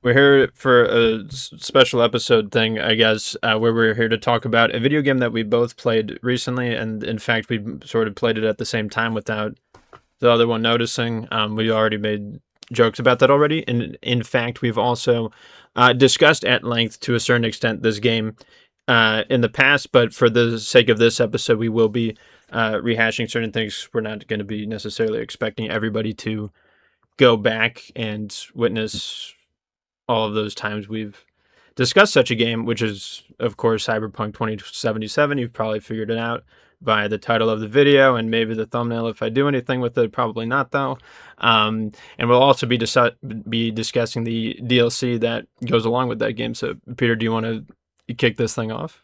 We're here for a special episode thing, I guess, where we're here to talk about a video game that we both played recently, and in fact, we sort of played it at the same time without the other one noticing. We already made jokes about that already, and in fact, we've also discussed at length, to a certain extent, this game in the past. But for the sake of this episode, we will be rehashing certain things. We're not going to be necessarily expecting everybody to go back and witness all of those times we've discussed such a game, which is, of course, Cyberpunk 2077. You've probably figured it out by the title of the video and maybe the thumbnail if I do anything with it. Probably not, though. And we'll also be discussing the DLC that goes along with that game. So, Peter, do you want to kick this thing off?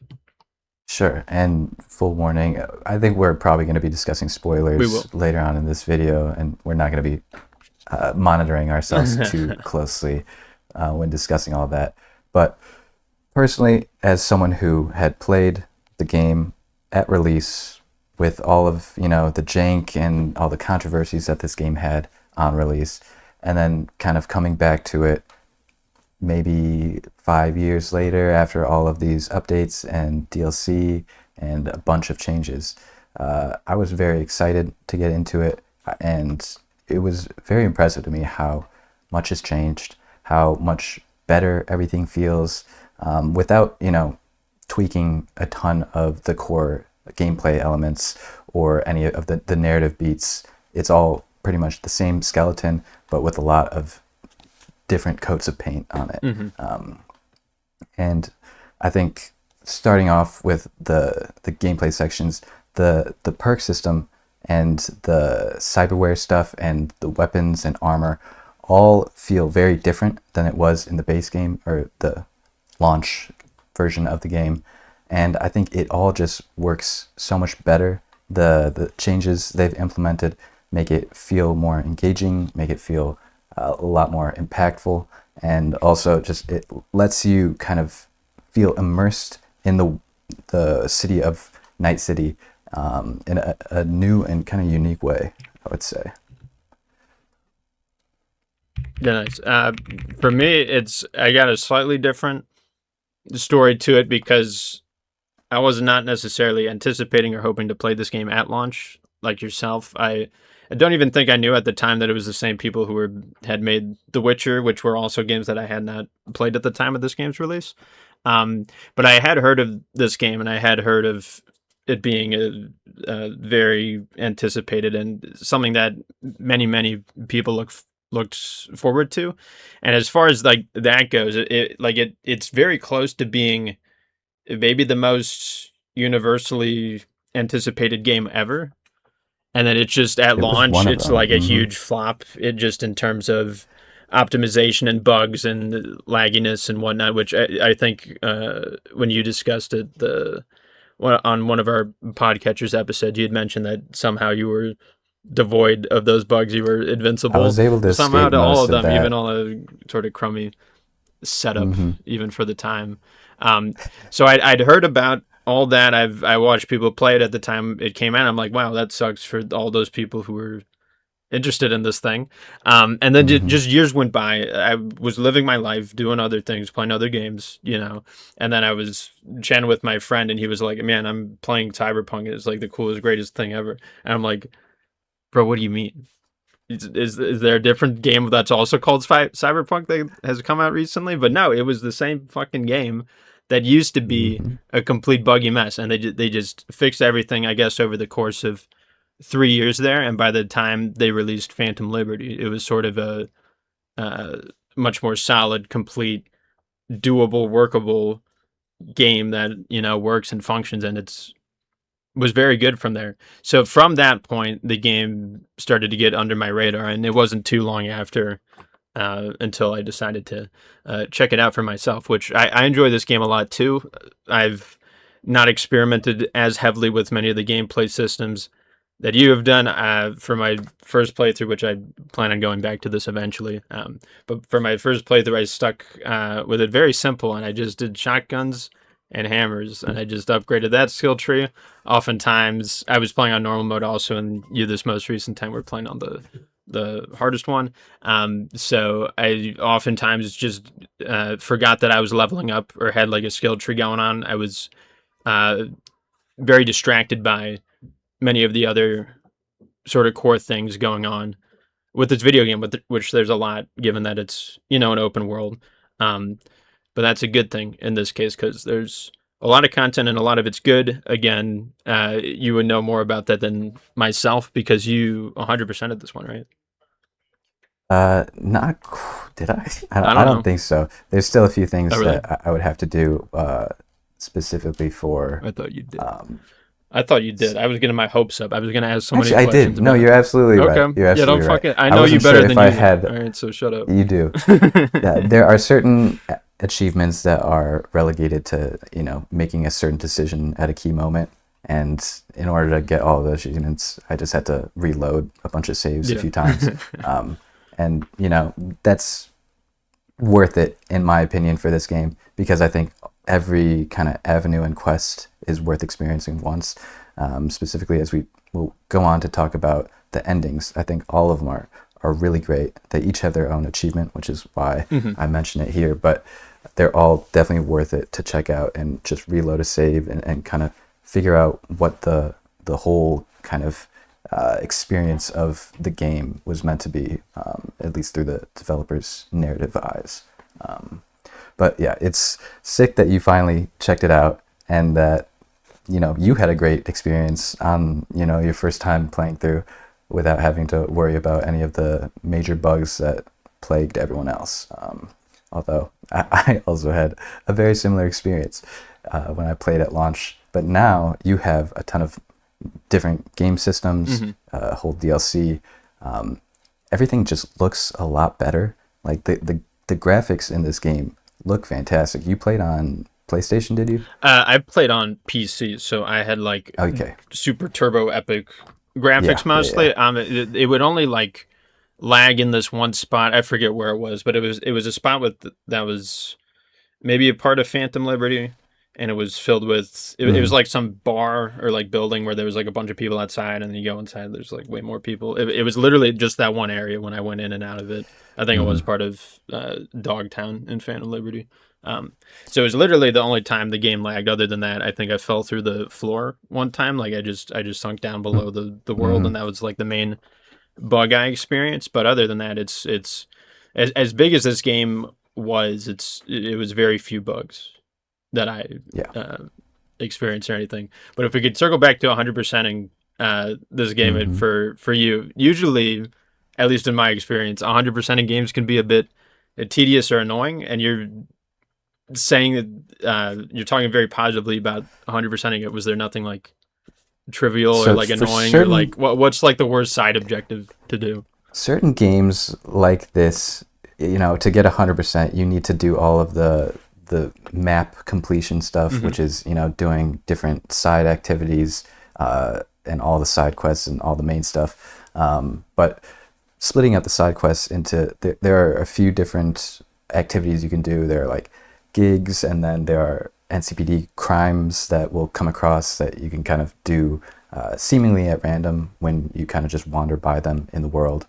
Sure, and full warning, I think we're probably going to be discussing spoilers later on in this video, and we're not going to be monitoring ourselves too closely when discussing all that. But personally, as someone who had played the game at release with all of, the jank and all the controversies that this game had on release, and then kind of coming back to it maybe 5 years later after all of these updates and DLC and a bunch of changes, I was very excited to get into it, and it was very impressive to me how much has changed, how much better everything feels, without, tweaking a ton of the core gameplay elements or any of the narrative beats. It's all pretty much the same skeleton, but with a lot of different coats of paint on it. Mm-hmm. And I think starting off with the gameplay sections, the perk system and the cyberware stuff and the weapons and armor all feel very different than it was in the base game or the launch version of the game. And I think it all just works so much better. The changes they've implemented make it feel more engaging, make it feel a lot more impactful, and also just it lets you kind of feel immersed in the city of Night City in a new and kind of unique way, I would say. Yeah, nice. For me, I got a slightly different story to it because I was not necessarily anticipating or hoping to play this game at launch like yourself. I don't even think I knew at the time that it was the same people who had made The Witcher, which were also games that I had not played at the time of this game's release. But I had heard of this game, and I had heard of it being a very anticipated and something that many people looked forward to. And as far as like that goes, it's very close to being maybe the most universally anticipated game ever. And then it's just at launch, it's like a huge flop. It just in terms of optimization and bugs and lagginess and whatnot, which I think when you discussed it on one of our podcatchers episodes, you had mentioned that somehow you were devoid of those bugs. You were invincible. I was able to somehow to all of them, that. even on a sort of crummy setup, even for the time. So I'd heard about all that. I watched people play it at the time it came out. I'm like, wow, that sucks for all those people who were interested in this thing. And then just years went by. I was living my life, doing other things, playing other games, and then I was chatting with my friend, and he was like, man, I'm playing Cyberpunk. It's like the coolest, greatest thing ever. And I'm like, bro, what do you mean? Is there a different game that's also called Cyberpunk that has come out recently? But no, it was the same fucking game that used to be a complete buggy mess, and they just fixed everything, I guess, over the course of 3 years there. And by the time they released Phantom Liberty, it was sort of a much more solid, complete, doable, workable game that works and functions, and was very good from there. So from that point, the game started to get under my radar, and it wasn't too long after until I decided to check it out for myself, which I enjoy this game a lot too. I've not experimented as heavily with many of the gameplay systems that you have done for my first playthrough, which I plan on going back to this eventually. But for my first playthrough, I stuck with it very simple, and I just did shotguns and hammers, and I just upgraded that skill tree. Oftentimes, I was playing on normal mode also, and this most recent time we're playing on the the hardest one. So I oftentimes just forgot that I was leveling up or had like a skill tree going on. I was uh, very distracted by many of the other sort of core things going on with this video game, which there's a lot, given that it's an open world. Um, but that's a good thing in this case because there's a lot of content and a lot of it's good. Again, you would know more about that than myself because you 100% of this one, right? Not did I? I I don't don't know. think so. There's still a few things Oh, really? that I would have to do specifically for. I thought you did. Um, I thought you did. s- I was getting my hopes up. I was gonna ask so many Actually, I did. questions No, about. you're absolutely right. Okay. You're Yeah, don't absolutely right. fucking. I I know you wasn't sure better if than I you do. All had. right, so shut up. You do. Yeah, there are certain achievements that are relegated to, making a certain decision at a key moment. And in order to get all of those achievements, I just had to reload a bunch of saves a Yeah. few times. Um, and, that's worth it, in my opinion, for this game, because I think every kind of avenue and quest is worth experiencing once. Specifically, as we will go on to talk about the endings, I think all of them are really great. They each have their own achievement, which is why hmm I mention it here, but they're all definitely worth it to check out and just reload a save and kind of figure out what the whole kind of experience of the game was meant to be, at least through the developer's narrative eyes. Um, but yeah, it's sick that you finally checked it out and that you had a great experience on your first time playing through without having to worry about any of the major bugs that plagued everyone else. Although I also had a very similar experience when I played at launch. But now you have a ton of different game systems, hmm whole DLC. Um, Everything just looks a lot better. Like the graphics in this game look fantastic. You played on PlayStation, did you? I played on PC, so I had like Okay. super turbo epic Yeah, graphics yeah, yeah. mostly. It would only like lag in this one spot. I forget where it was, but it was a spot that was maybe a part of Phantom Liberty, and it was filled with it was Hmm. like some bar or like building where there was like a bunch of people outside, and then you go inside, there's like way more people. It was literally just that one area when I went in and out of it. I think it was Hmm. part of Dogtown in Phantom Liberty. Um, so it was literally the only time the game lagged. Other than that, I think I fell through the floor one time. Like I just sunk down below the world, Hmm. and that was like the main bug I experienced. But other than that, it's as big as this game was. It was very few bugs that I Yeah. uh, experienced or anything. But if we could circle back to 100%ing this game Hmm. for you, usually, at least in my experience, 100%ing games can be a bit tedious or annoying, and you're saying that you're talking very positively about 100%ing it. Was there nothing like trivial or So like for annoying or like certain what's like the worst side objective to do? certain games like this, to get 100%, you need to do all of the map completion stuff, hmm which is doing different side activities, and all the side quests and all the main stuff. But splitting up the side quests into there are a few different activities you can do. There are like gigs, and then there are NCPD crimes that will come across that you can kind of do seemingly at random when you kind of just wander by them in the world.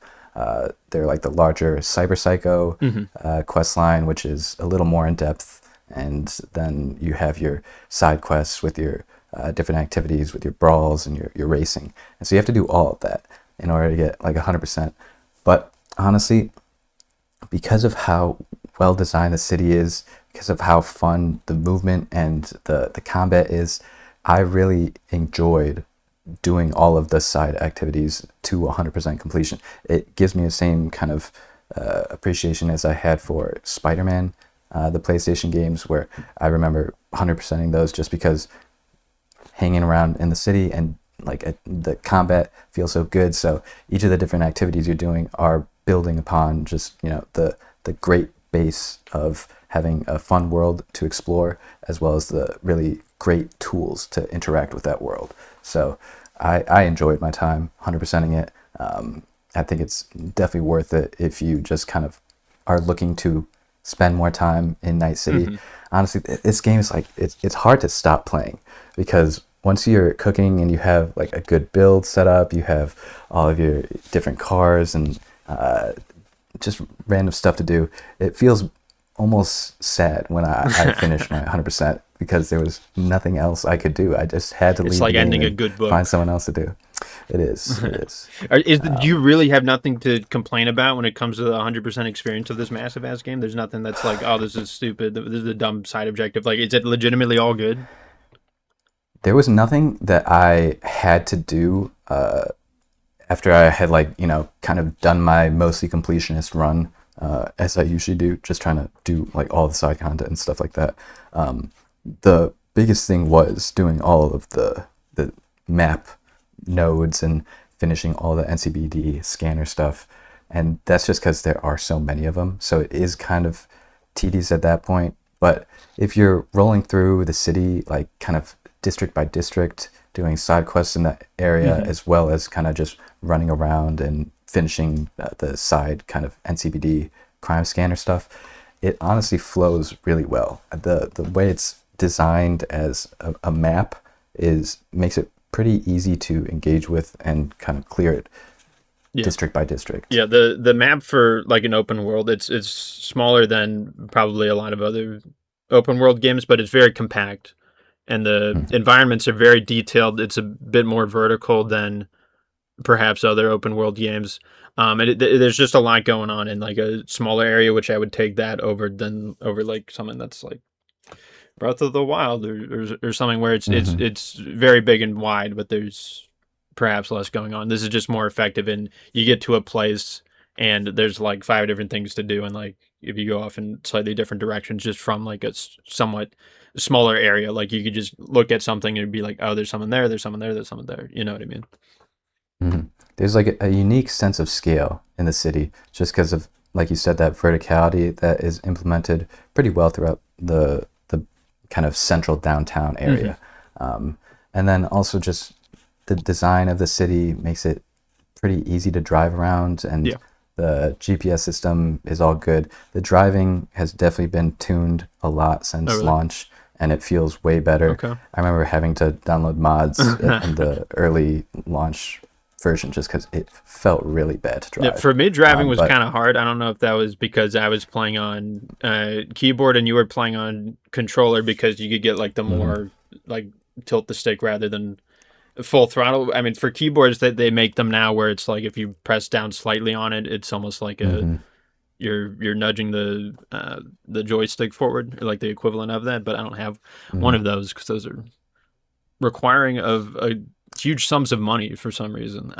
They're like the larger Cyber Psycho hmm quest line, which is a little more in depth, and then you have your side quests with your different activities, with your brawls and your racing, and so you have to do all of that in order to get like 100%. But honestly, because of how well designed the city is, because of how fun the movement and the combat is, I really enjoyed doing all of the side activities to 100% completion. It gives me the same kind of appreciation as I had for Spider-Man, the PlayStation games, where I remember 100%ing those just because hanging around in the city and like the combat feels so good. So each of the different activities you're doing are building upon just the great base of having a fun world to explore, as well as the really great tools to interact with that world. So I enjoyed my time 100%ing it. I think it's definitely worth it if you just kind of are looking to spend more time in Night City. hmm Honestly, this game is like it's hard to stop playing because once you're cooking and you have like a good build set up, you have all of your different cars and just random stuff to do, it feels almost sad when I finished my 100% because there was nothing else I could do. I just had to leave like the game ending a and good book. find someone else to do. It is. It is. Do you really have nothing to complain about when it comes to the 100% experience of this massive ass game? There's nothing that's like, oh, this is stupid. This is a dumb side objective. Like, is it legitimately all good? There was nothing that I had to do after I had kind of done my mostly completionist run, as I usually do, just trying to do like all the side content and stuff like that. The biggest thing was doing all of the map nodes and finishing all the NCBD scanner stuff. And that's just because there are so many of them. So it is kind of tedious at that point. But if you're rolling through the city, like kind of district by district, doing side quests in that area, as well as kind of just running around and finishing the side kind of NCBD crime scanner stuff, it honestly flows really well. The way it's designed as a map makes it pretty easy to engage with and kind of clear it district by district. Yeah, the map for like an open world, it's smaller than probably a lot of other open world games, but it's very compact. And the environments are very detailed. It's a bit more vertical than perhaps other open world games. There's just a lot going on in like a smaller area, which I would take that over like something that's like Breath of the Wild or something where it's very big and wide, but there's perhaps less going on. This is just more effective, and you get to a place and there's like 5 different things to do, and like if you go off in slightly different directions just from like a somewhat smaller area, like you could just look at something and be like, oh, there's someone there, there's someone there, there's someone there. You know what I mean? There's like a unique sense of scale in the city just because of, like you said, that verticality that is implemented pretty well throughout the kind of central downtown area. And then also just the design of the city makes it pretty easy to drive around, and the GPS system is all good. The driving has definitely been tuned a lot since launch, and it feels way better. I remember having to download mods in the early launch version just because it felt really bad to drive. Yeah, for me, driving was kind of hard. I don't know if that was because I was playing on keyboard and you were playing on controller, because you could get like the more like tilt the stick rather than full throttle. I mean, for keyboards that they make them now where it's like if you press down slightly on it, it's almost like you're nudging the joystick forward, like the equivalent of that. But I don't have one of those because those are requiring of a huge sums of money for some reason.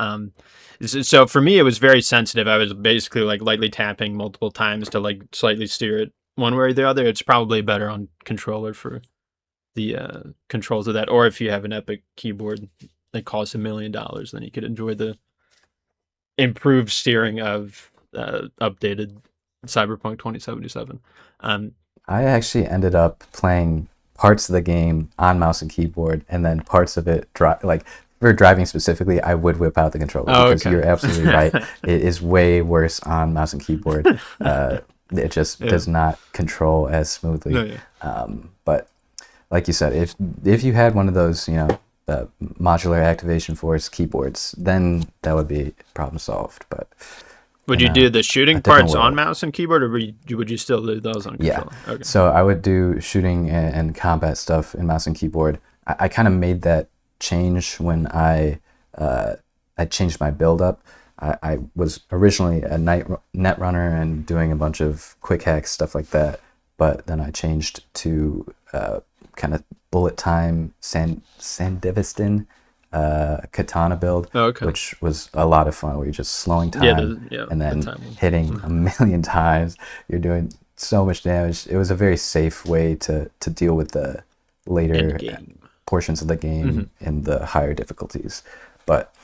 So for me, it was very sensitive. I was basically like lightly tapping multiple times to like slightly steer it one way or the other. It's probably better on controller for the controls of that. Or if you have an Epic keyboard that costs $1 million, then you could enjoy the improved steering of updated Cyberpunk 2077. I actually ended up playing parts of the game on mouse and keyboard, and then parts of it like for driving specifically, I would whip out the controller because you're absolutely right. It is way worse on mouse and keyboard. It just does not control as smoothly. But like you said, if you had one of those, modular activation force keyboards, then that would be problem solved. But would you do the shooting parts on mouse and keyboard, or would you still do those on controller? Yeah. Okay. So I would do shooting and combat stuff in mouse and keyboard. I kind of made that change when I changed my build up. I was originally a net runner and doing a bunch of quick hacks, stuff like that. But then I changed to kind of bullet time Sandevistan katana build, which was a lot of fun, where you're just slowing time and then hitting a million times. You're doing so much damage. It was a very safe way to deal with the later portions of the game in the higher difficulties. But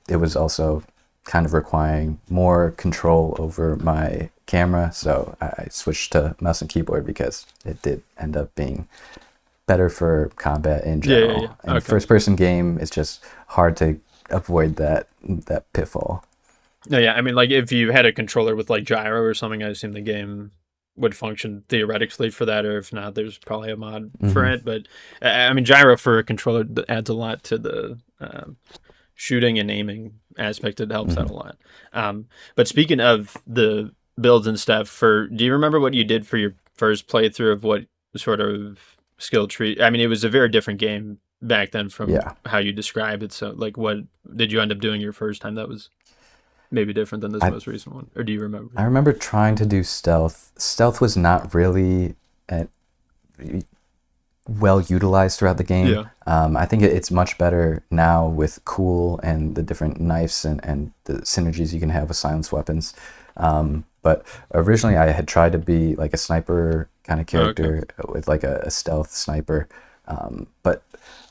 it was also kind of requiring more control over my camera, so I switched to mouse and keyboard because it did end up being better for combat in general. And first-person game, it's just hard to avoid that pitfall. No, I mean, like if you had a controller with like gyro or something, I assume the game would function theoretically for that, or if not, there's probably a mod for Mm-hmm. it. But I mean, gyro for a controller adds a lot to the shooting and aiming aspect. It helps out Mm-hmm. a lot. But speaking of the builds and stuff, do you remember what you did for your first playthrough of what sort of skill tree? I mean, it was a very different game back then from Yeah. how you described it. So, like, what did you end up doing your first time that was maybe different than this I most recent one, or do you remember? I remember trying to do stealth. Stealth was not really well utilized throughout the game. Yeah. I think it's much better now with cool and the different knives and the synergies you can have with silenced weapons. But originally I had tried to be like a sniper kind of character with like a stealth sniper. But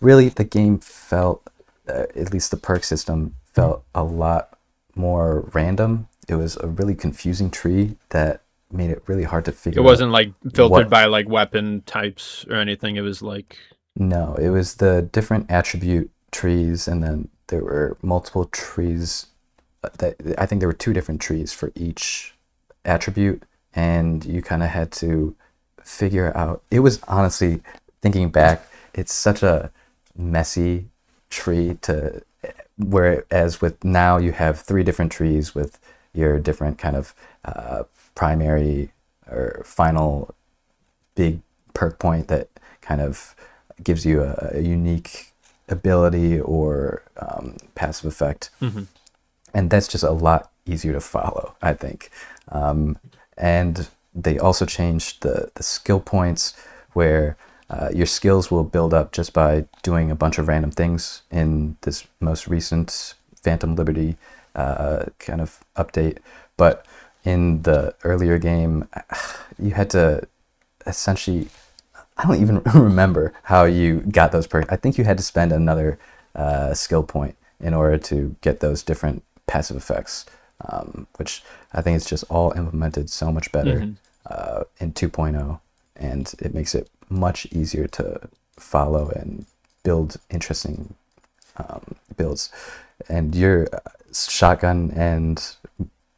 really the game felt, at least the perk system, felt a lot more random. It was a really confusing tree that made it really hard to figure It out wasn't like filtered what. by like weapon types or anything. It was like, No, it was the different attribute trees, and then there were multiple trees. That I think there were two different trees for each attribute, and you kind of had to figure out. It was honestly, thinking back, it's such a messy tree to. Whereas with now you have three different trees with your different kind of primary or final big perk point that kind of gives you a unique ability or passive effect. mm-hmm. And that's just a lot easier to follow, I think. And they also changed the skill points where your skills will build up just by doing a bunch of random things in this most recent Phantom Liberty kind of update. But in the earlier game, you had to essentially, I don't even remember how you got those perks. I think you had to spend another skill point in order to get those different passive effects, which I think it's just all implemented so much better in 2.0, and it makes it much easier to follow and build interesting builds. And your shotgun and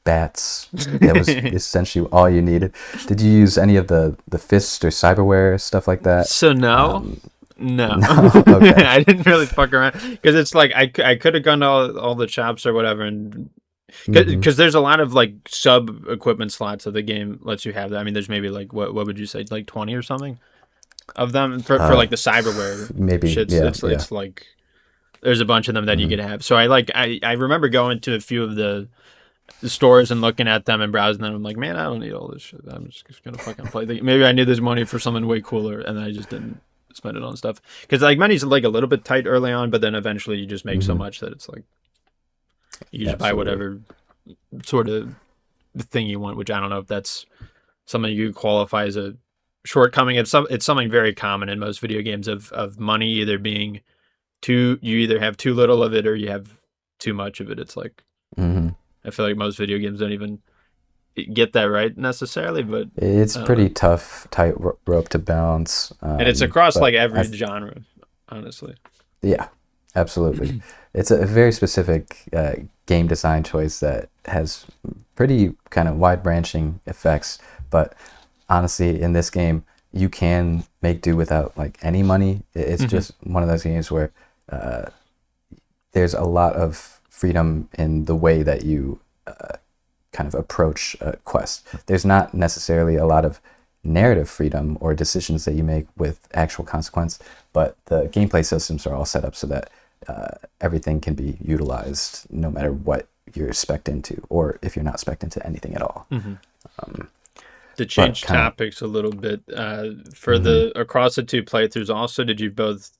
bats, that was essentially all you needed. Did you use any of the fist or cyberware stuff like that? So no. No, Okay. I didn't really fuck around because it's like I could have gone to all the shops or whatever, and because there's a lot of like sub equipment slots that the game lets you have. I mean, there's maybe like what would you say, like 20 or something of them for like the cyberware Maybe, shits. yeah, It's like there's a bunch of them that you could have. So I remember going to a few of the stores and looking at them and browsing them. I'm like, man, I don't need all this shit. I'm just gonna fucking play. Maybe I need this money for something way cooler, and I just didn't spend it on stuff because like money's like a little bit tight early on, but then eventually you just make so much that it's like you just buy whatever sort of thing you want, which I don't know if that's something you qualify as a shortcoming. It's something very common in most video games of money either being you either have too little of it or you have too much of it. It's like I feel like most video games don't even get that right necessarily, but it's pretty tough, tight rope to balance. And it's across like every genre, honestly. Yeah, absolutely. It's a very specific game design choice that has pretty kind of wide branching effects. But honestly, in this game, you can make do without like any money. It's just one of those games where there's a lot of freedom in the way that you kind of approach a quest. There's not necessarily a lot of narrative freedom or decisions that you make with actual consequence, but the gameplay systems are all set up so that everything can be utilized no matter what you're spec'd into, or if you're not spec'd into anything at all. To change topics a little bit, for the across the two playthroughs also, did you both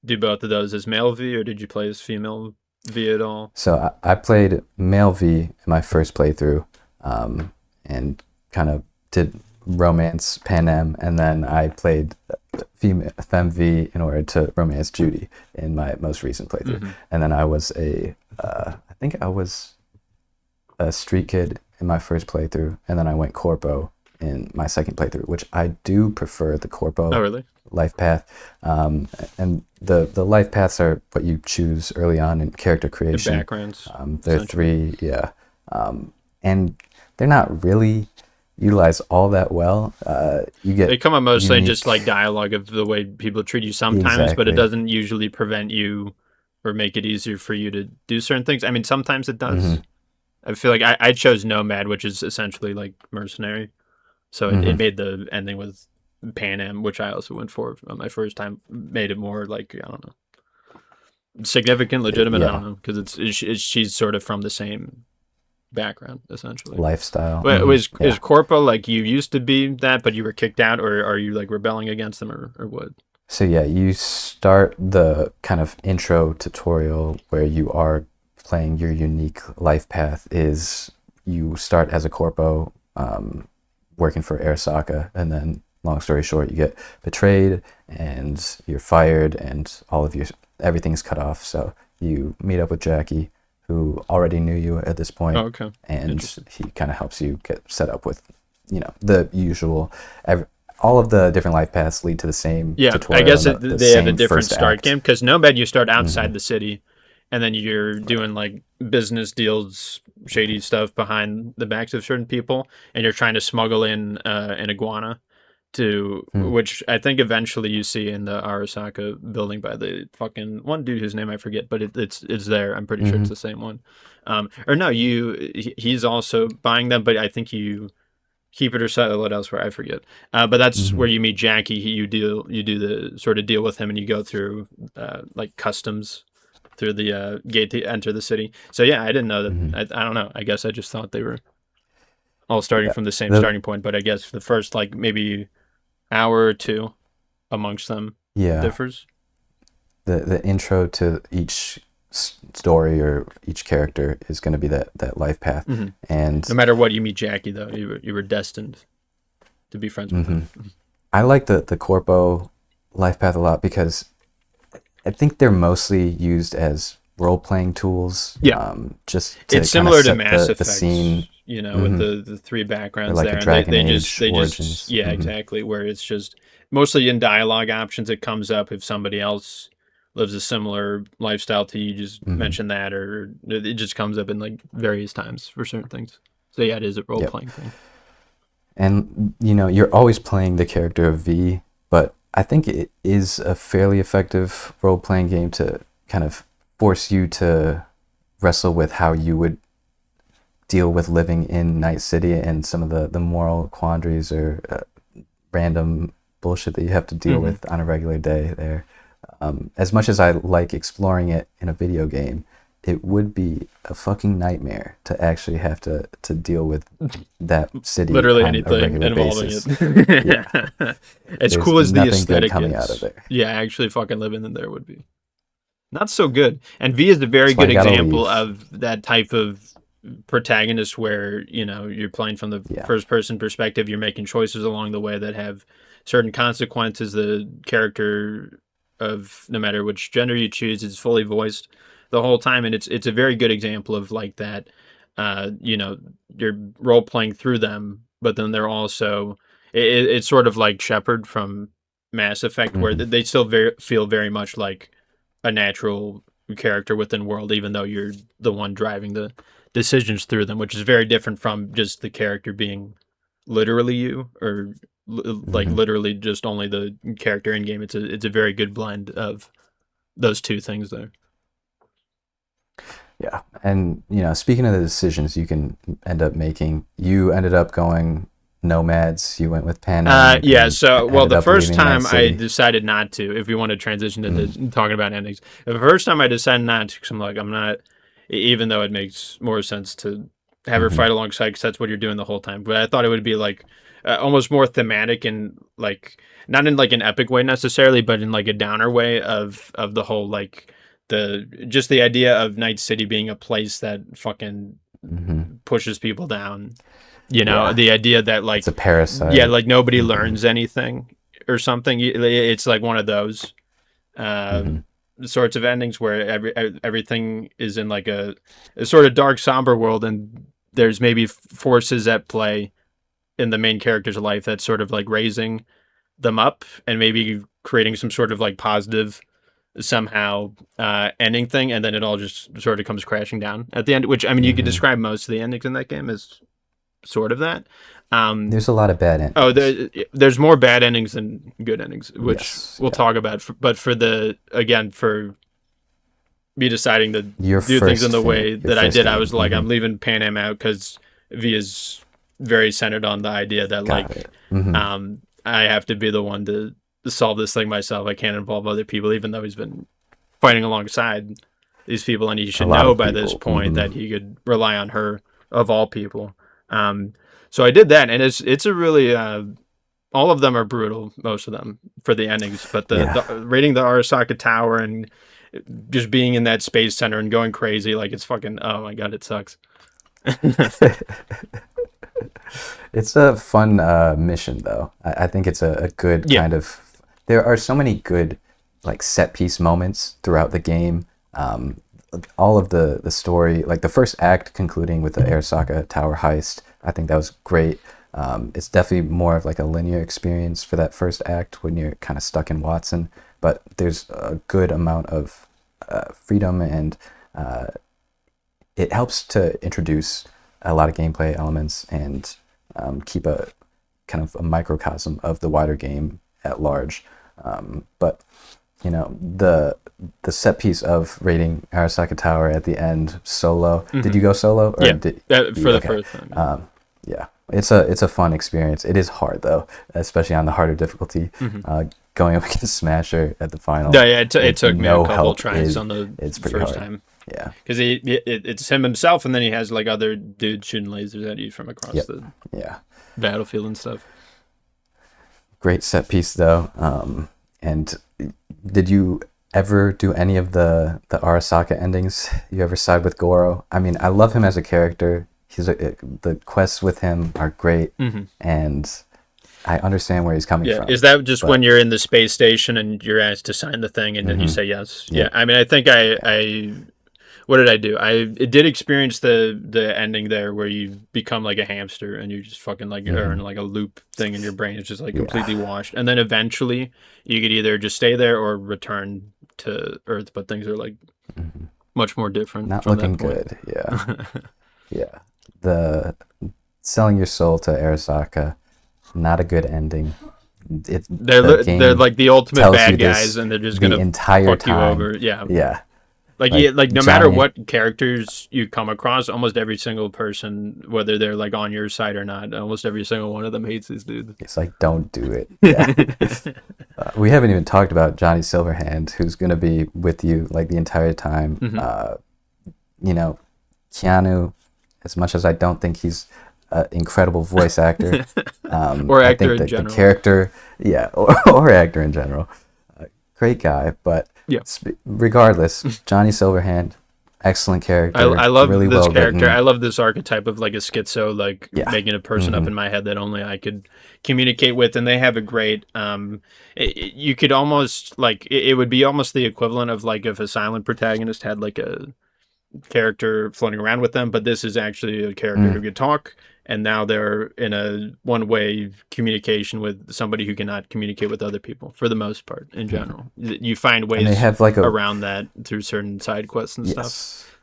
do both of those as male V or did you play as female V at all? So I played male V in my first playthrough, and kind of did romance Panem, and then I played Femme V in order to romance Judy in my most recent playthrough. And then I was I think I was a street kid in my first playthrough, and then I went corpo in my second playthrough, which I do prefer the corpo life path. And the life paths are what you choose early on in character creation. The backgrounds. There are three, and they're not really utilize all that well, you They get come up mostly in just unique. like dialogue of the way people treat you sometimes, but it Exactly. doesn't usually prevent you or make it easier for you to do certain things. I mean, sometimes it Hmm. does. I feel like I chose Nomad, which is essentially like mercenary. So it Hmm. made the ending with Pan Am, which I also went for on my first time, made it more like, I don't know, significant, legitimate. I don't Yeah, know, because she's sort of from the same background essentially. lifestyle. Wait, is Yeah. Corpo like you used to be that, but you were kicked out, or are you like rebelling against them, or what? So yeah, you start the kind of intro tutorial where you are playing your unique life path. Is you start as a corpo, working for Arasaka, and then long story short, you get betrayed and you're fired, and all of your everything's cut off. So you meet up with Jackie, who already knew you at this Oh, point, okay, and interesting. he kind of helps you get set up with, the usual. All of the different life paths lead to the same Yeah, I tutorial guess and the they have a same different first start act. game because Nomad you start Hmm. outside the city, and then you're doing like business deals, shady stuff behind the backs of certain people, and you're trying to smuggle in an iguana to Hmm. which I think eventually you see in the Arasaka building by the fucking one dude whose name I forget, but it's there. I'm pretty sure it's Hmm. the same one. Or no, he's also buying them, but I think you keep it or sell it elsewhere. I forget. But that's Hmm. where you meet Jackie. You do the sort of deal with him, and you go through like customs through the gate to enter the city. So yeah, I didn't know that. Hmm. I don't know. I guess I just thought they were all starting Yeah. from the same The starting point. But I guess the first like maybe hour or two amongst them yeah. differs. The intro to each story or each character is going to be that life path, Hmm. and No matter what, you meet Jackie though. You were destined to be friends with hmm him. I like the corpo life path a lot because I think they're mostly used as role playing tools, Yeah, just to it's kind of similar to set Mass the Effect, scene. you know, with Hmm. the three Or backgrounds like a there, and they, Dragon they just Age they just Origins. yeah, Hmm. exactly, where it's just mostly in dialogue options. It comes up if somebody else lives a similar lifestyle to you. Just Hmm. mention that, or it just comes up in like various times for certain things. So yeah, it is a role Yep. playing thing. And you're always playing the character of V, but I think it is a fairly effective role playing game to kind of force you to wrestle with how you would deal with living in Night City and some of the moral quandaries or random bullshit that you have to deal Hmm. with on a regular day there. As much as I like exploring it in a video game, it would be a fucking nightmare to actually have to deal with that city Literally on a anything regular involving basis. Yeah, it. As there's cool as the nothing good aesthetic coming out of is, there. yeah, actually fucking living in there would be. Not so good. And V is a very That's why good you gotta example leave. of that type of protagonist where, you know, you're playing from the Yeah. first person perspective, you're making choices along the way that have certain consequences. The character of no matter which gender you choose is fully voiced the whole time, and it's a very good example of like that. You know, you're role playing through them, but then they're also it's sort of like Shepard from Mass Effect, where Hmm. they still feel very much like a natural character within world, even though you're the one driving the decisions through them, which is very different from just the character being literally you or like Hmm. literally just only the character in game. It's a very good blend of those two things there. Yeah. And, speaking of the decisions you can end up making, you ended up going nomads. You went with Pan Am Yeah. and So, well, ended the up first leaving Night time I City. decided not to, if we want to transition into Mm. talking about endings, the first time I decided not to, because I'm like, I'm not, even though it makes more sense to have her Hmm. fight alongside, because that's what you're doing the whole time. But I thought it would be like almost more thematic and like not in like an epic way necessarily, but in like a downer way of the whole like the just the idea of Night City being a place that fucking Hmm. pushes people down. You know, Yeah. the idea that It's a like yeah, parasite. like nobody Hmm. learns anything or something. It's like one of those uh, Hmm. sorts of endings where everything is in like a sort of dark, somber world, and there's maybe forces at play in the main character's life that's sort of like raising them up and maybe creating some sort of like positive somehow ending thing, and then it all just sort of comes crashing down at the end. Which I mean, you could Hmm. describe most of the endings in that game as sort of that. There's a lot of bad Oh, endings. there's more bad endings than good endings, which Yes, we'll talk about. But for me deciding to do things in the way your that I first did, I game. was like, I'm leaving Pan Am out because V is very centered on the idea that Got like it. Mm-hmm. I have to be the one to solve this thing myself. I can't involve other people, even though he's been fighting alongside these people, and he A should lot know of by this people. point that he could rely on her of all people. So I did that, and it's a really all of them are brutal, most of them for the endings. But the raiding the Arasaka Tower and just being in that space center and going crazy, like it's fucking, oh my god, it sucks. It's a fun mission, though. I think it's a good kind of. There are so many good, like, set piece moments throughout the game. All of the story, like the first act concluding with the Arasaka Tower heist, I think that was great. It's definitely more of like a linear experience for that first act when you're kind of stuck in Watson, but there's a good amount of freedom, and it helps to introduce a lot of gameplay elements and keep a kind of a microcosm of the wider game at large. But you know, the set piece of raiding Arasaka Tower at the end solo. Mm-hmm. Did you go solo? Or for the first time. Yeah, it's a fun experience. It is hard though, especially on the harder difficulty. Mm-hmm. Going up against Smasher at the final. Yeah, it took me a couple tries on the first time. Yeah, because it's him himself, and then he has like other dudes shooting lasers at you from across the battlefield and stuff. Great set piece though. And did you ever do any of the Arasaka endings? You ever side with Goro? I mean, I love him as a character. The quests with him are great, and I understand where he's coming from. Is that just when you're in the space station and you're asked to sign the thing and then you say yes? Yeah. I mean, I think I what did I do? I did experience the ending there where you become like a hamster and you just fucking like earn like a loop thing in your brain. It's just like completely washed. And then eventually you could either just stay there or return to Earth, but things are like much more different. Not looking good. Yeah. Yeah. The selling your soul to Arasaka, not a good ending. They're like the ultimate bad guys, and they're just gonna fuck you over. Yeah. Like no matter what characters you come across, almost every single person, whether they're like on your side or not, almost every single one of them hates this dude. It's like, don't do it. Yeah. We haven't even talked about Johnny Silverhand, who's gonna be with you like the entire time. You know, Keanu, as much as I don't think he's an incredible voice actor, or actor in general, the character, or actor in general, great guy, but. Yeah. Regardless, Johnny Silverhand, excellent character. I love really this character. Written. I love this archetype of like a schizo, like making a person up in my head that only I could communicate with. And they have a great. You could almost like it would be almost the equivalent of like if a silent protagonist had like a character floating around with them, but this is actually a character who could talk. And now they're in a one-way communication with somebody who cannot communicate with other people, for the most part, in general. You find ways have like around that through certain side quests and stuff,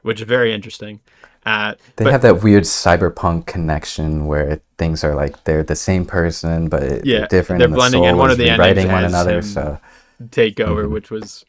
which is very interesting. They have that weird cyberpunk connection where things are like they're the same person, but they're different. They're blending in. One of the endings one another. So take over, which was.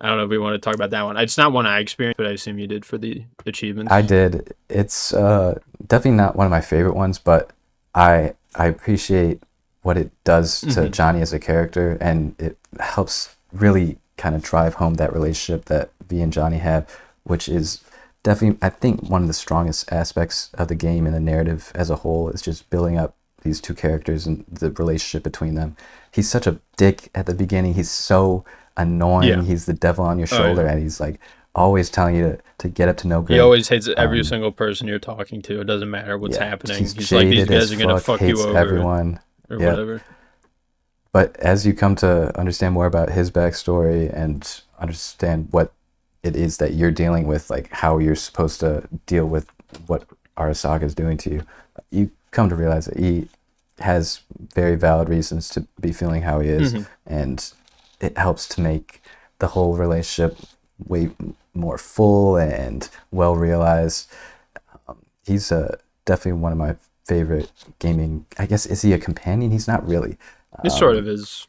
I don't know if we want to talk about that one. It's not one I experienced, but I assume you did for the achievements. I did. It's definitely not one of my favorite ones, but I appreciate what it does to Johnny as a character, and it helps really kind of drive home that relationship that V and Johnny have, which is definitely, I think, one of the strongest aspects of the game and the narrative as a whole is just building up these two characters and the relationship between them. He's such a dick at the beginning. He's so annoying. He's the devil on your shoulder, and he's like always telling you to get up to no good. He always hates every single person you're talking to. It doesn't matter what's happening. He's like, these guys are gonna fuck you over, everyone or whatever. But as you come to understand more about his backstory and understand what it is that you're dealing with, like how you're supposed to deal with what Arasaka is doing to you, you come to realize that he has very valid reasons to be feeling how he is, and it helps to make the whole relationship way more full and well realized. He's definitely one of my favorite gaming. I guess, is he a companion? He's not really. He sort of is.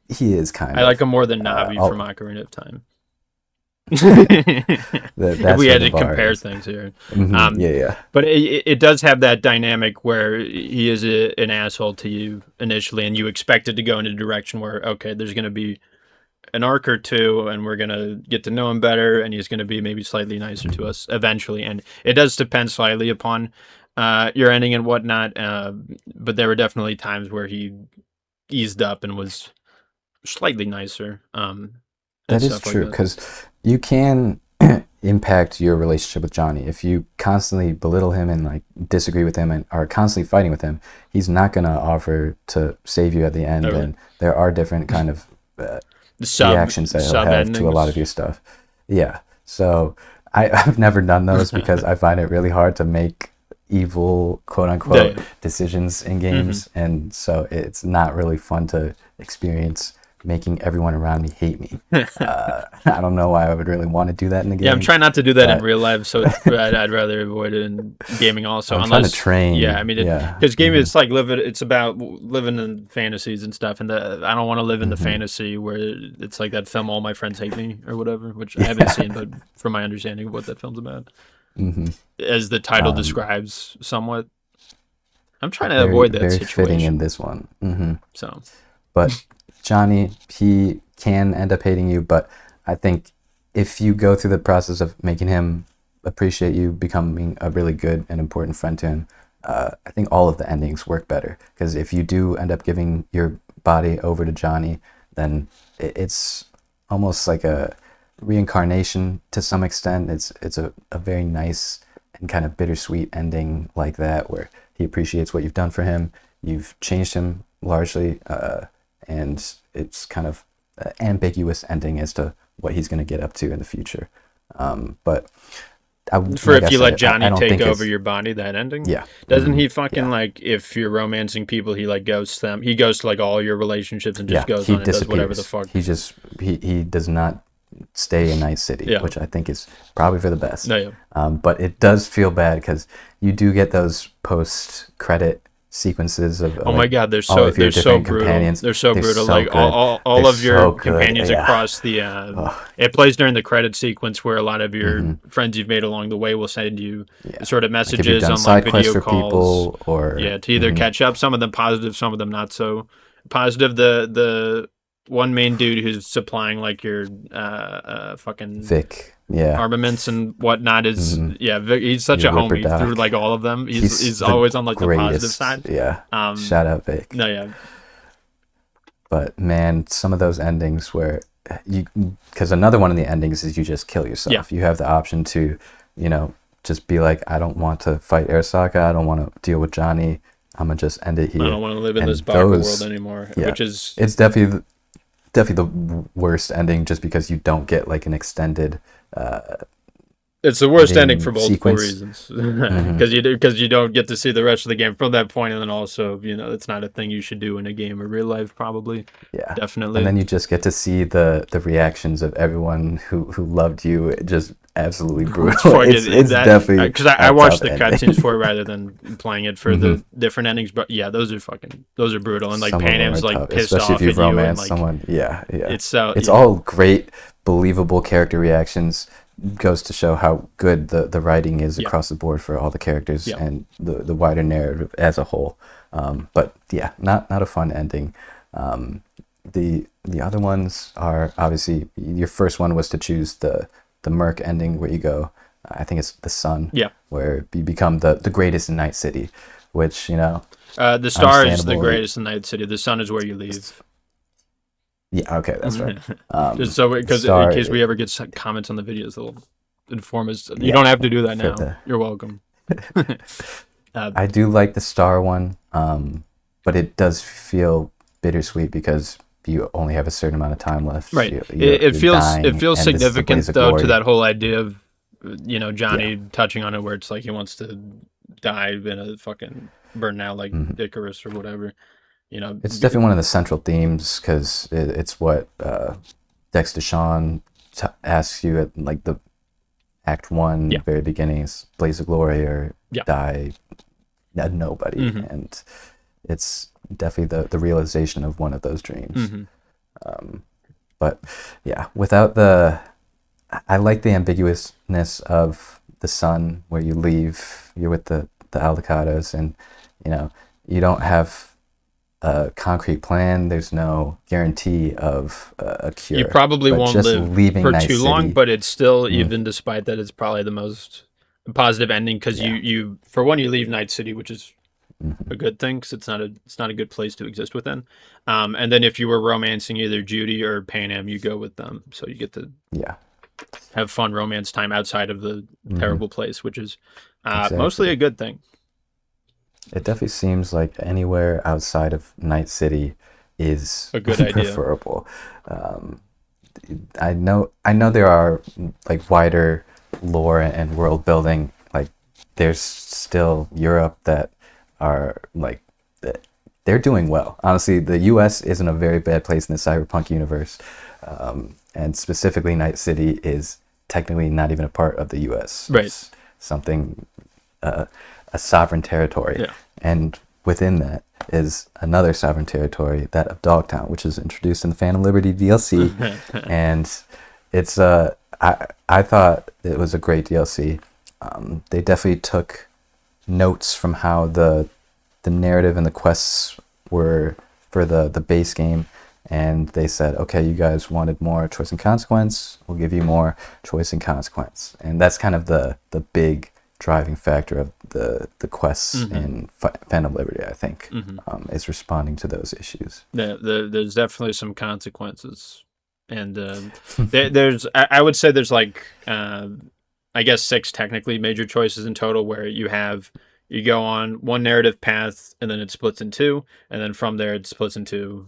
He is kind of. I like him more than Navi from Ocarina of Time. That's if we had to the bar compare is. things here. Yeah. But it does have that dynamic where he is an asshole to you initially, and you expect it to go in a direction where, okay, there's going to be an arc or two, and we're going to get to know him better, and he's going to be maybe slightly nicer to us eventually. And it does depend slightly upon your ending and whatnot, but there were definitely times where he eased up and was slightly nicer. That is true, because you can impact your relationship with Johnny. If you constantly belittle him and like disagree with him and are constantly fighting with him, he's not going to offer to save you at the end. And there are different kind of reactions that he'll have to a lot of your stuff. Yeah. So I've never done those because I find it really hard to make evil, quote unquote, decisions in games. And so it's not really fun to experience making everyone around me hate me. I don't know why I would really want to do that in the game. Yeah, I'm trying not to do that in real life, so I'd rather avoid it in gaming also. I'm trying to train. Yeah, I mean, because gaming, it's like it's about living in fantasies and stuff, and I don't want to live in the fantasy where it's like that film All My Friends Hate Me or whatever, which I haven't seen, but from my understanding of what that film's about, as the title describes somewhat. I'm trying to avoid that very situation. Fitting in this one. So, but Johnny, he can end up hating you, but I think if you go through the process of making him appreciate you, becoming a really good and important friend to him, I think all of the endings work better. Because if you do end up giving your body over to Johnny, then it's almost like a reincarnation to some extent. It's a very nice and kind of bittersweet ending like that, where he appreciates what you've done for him. You've changed him largely, and it's kind of an ambiguous ending as to what he's going to get up to in the future. But if you let Johnny take over your body, that ending, doesn't he fucking like, if you're romancing people, he like ghosts them? He goes to like all your relationships and just goes on and does whatever the fuck. He does not stay in Night City, which I think is probably for the best. But it does feel bad because you do get those post-credit sequences of my god, they're so brutal. They're so brutal. Like all of your companions across the it plays during the credit sequence where a lot of your friends you've made along the way will send you sort of messages on like video calls or to either catch up. Some of them positive, some of them not so positive. The one main dude who's supplying like your fucking Vic armaments and whatnot is he's such a homie through like all of them. He's always on like the positive side. Shout out Vic. But man, some of those endings where because another one of the endings is you just kill yourself. You have the option to just be like, I don't want to fight Arasaka, I don't want to deal with Johnny, I'm gonna just end it here. I don't want to live in this Baka world anymore. Which is it's definitely the worst ending, just because you don't get like an extended it's the worst ending for multiple reasons, because you don't get to see the rest of the game from that point, and then also it's not a thing you should do in a game or real life, probably. Definitely. And then you just get to see the reactions of everyone who loved you, just absolutely brutal. It's definitely, because I watched the cutscenes for it rather than playing it for the different endings. But yeah, those are brutal, and like Panem's like pissed especially off if you've at you, romanced and, like, someone. It's all great, believable character reactions. Goes to show how good the writing is across the board for all the characters and the wider narrative as a whole. But not a fun ending. The other ones are obviously, your first one was to choose the Merc ending, where you go, I think it's the Sun, where you become the greatest in Night City, which the Star is the greatest in Night City. The Sun is where you leave. Yeah, okay, that's right. Just so, because in case we ever get comments on the videos, they'll inform us. You don't have to do that now. You're welcome. I do like the Star one, but it does feel bittersweet because you only have a certain amount of time left. Right. It feels significant though to that whole idea of Johnny touching on it, where it's like he wants to die in a fucking burn out like Icarus or whatever. It's definitely one of the central themes, because it's what Dex Deshawn asks you at like the Act 1 very beginning, is Blaze of Glory or die a nobody, and it's definitely the realization of one of those dreams. But yeah, without I like the ambiguousness of the sun, where you leave, you're with the Aldecados, and you don't have a concrete plan. There's no guarantee of a cure. You probably won't live for too long, but it's still, even despite that, it's probably the most positive ending, because you for one, you leave Night City, which is a good thing, because it's not a good place to exist within. And then if you were romancing either Judy or Panem, you go with them, so you get to have fun romance time outside of the terrible place, which is mostly a good thing. It definitely seems like anywhere outside of Night City is a good idea. Preferable. I know there are like wider lore and world building. Like there's still Europe that are like, they're doing well. Honestly, the U.S. isn't a very bad place in the Cyberpunk universe, and specifically Night City is technically not even a part of the U.S. Right. It's something. A sovereign territory, and within that is another sovereign territory, that of Dogtown, which is introduced in the Phantom Liberty DLC, and it's I thought it was a great DLC. They definitely took notes from how the narrative and the quests were for the base game, and they said, okay, you guys wanted more choice and consequence, we'll give you more choice and consequence, and that's kind of the big driving factor of the quests in Phantom Liberty, I think, is responding to those issues. Yeah, there's definitely some consequences, and there's I would say there's like I guess 6 technically major choices in total, where you go on one narrative path and then it splits in 2, and then from there it splits into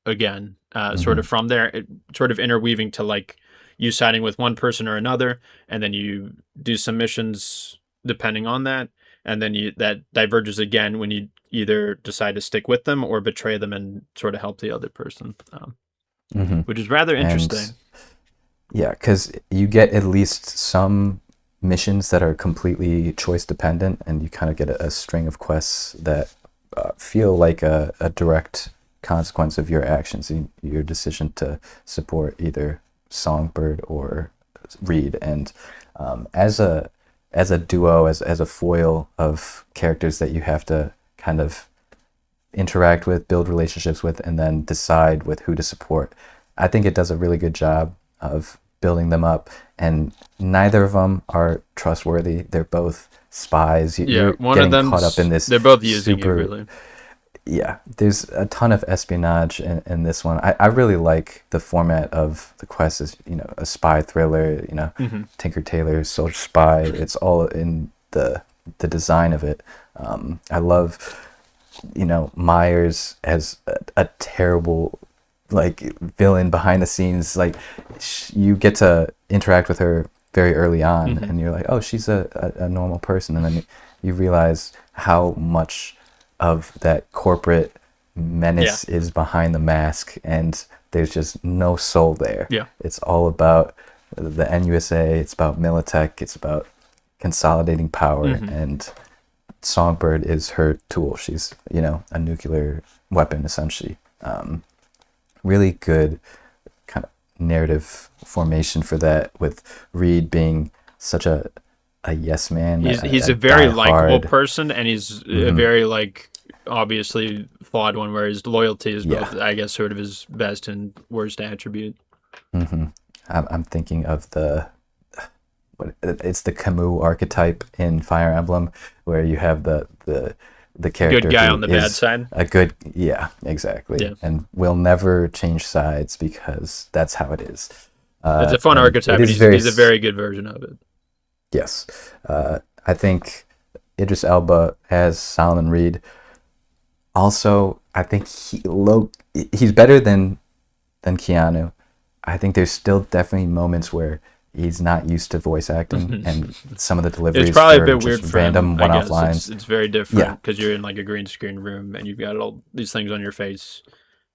again, sort of from there, it sort of interweaving to like you siding with one person or another, and then you do some missions depending on that, and then that diverges again when you either decide to stick with them or betray them and sort of help the other person, which is rather interesting. Yeah, because you get at least some missions that are completely choice dependent, and you kind of get a string of quests that feel like a direct consequence of your actions, your decision to support either Songbird or Reed. And as a duo, as a foil of characters that you have to kind of interact with, build relationships with, and then decide with who to support, I think it does a really good job of building them up. And neither of them are trustworthy. They're both spies. You're one getting of them caught up in this. They're both using you, really. Yeah, there's a ton of espionage in this one. I really like the format of the quest as, a spy thriller, Tinker Tailor, Soldier Spy. It's all in the design of it. I love, Myers as a terrible, like, villain behind the scenes. Like, you get to interact with her very early on, and you're like, oh, she's a normal person. And then you realize how much of that corporate menace is behind the mask, and there's just no soul there. It's all about the NUSA, it's about Militech, it's about consolidating power, and Songbird is her tool. She's a nuclear weapon, essentially. Really good kind of narrative formation for that, with Reed being such a yes man. He's a very likable person, and he's a very, like, obviously flawed one, where his loyalty is both, I guess, sort of his best and worst attribute. I'm thinking of it's the Camus archetype in Fire Emblem, where you have the character good guy on the bad side. Exactly. And will never change sides, because that's how it is. It's a fun archetype. He's a very good version of it. Yes. I think Idris Elba as Solomon Reed. Also, I think he's better than Keanu. I think there's still definitely moments where he's not used to voice acting, and some of the deliveries it's probably a bit weird for random him, one-off lines. It's very different, because you're in like a green screen room and you've got all these things on your face,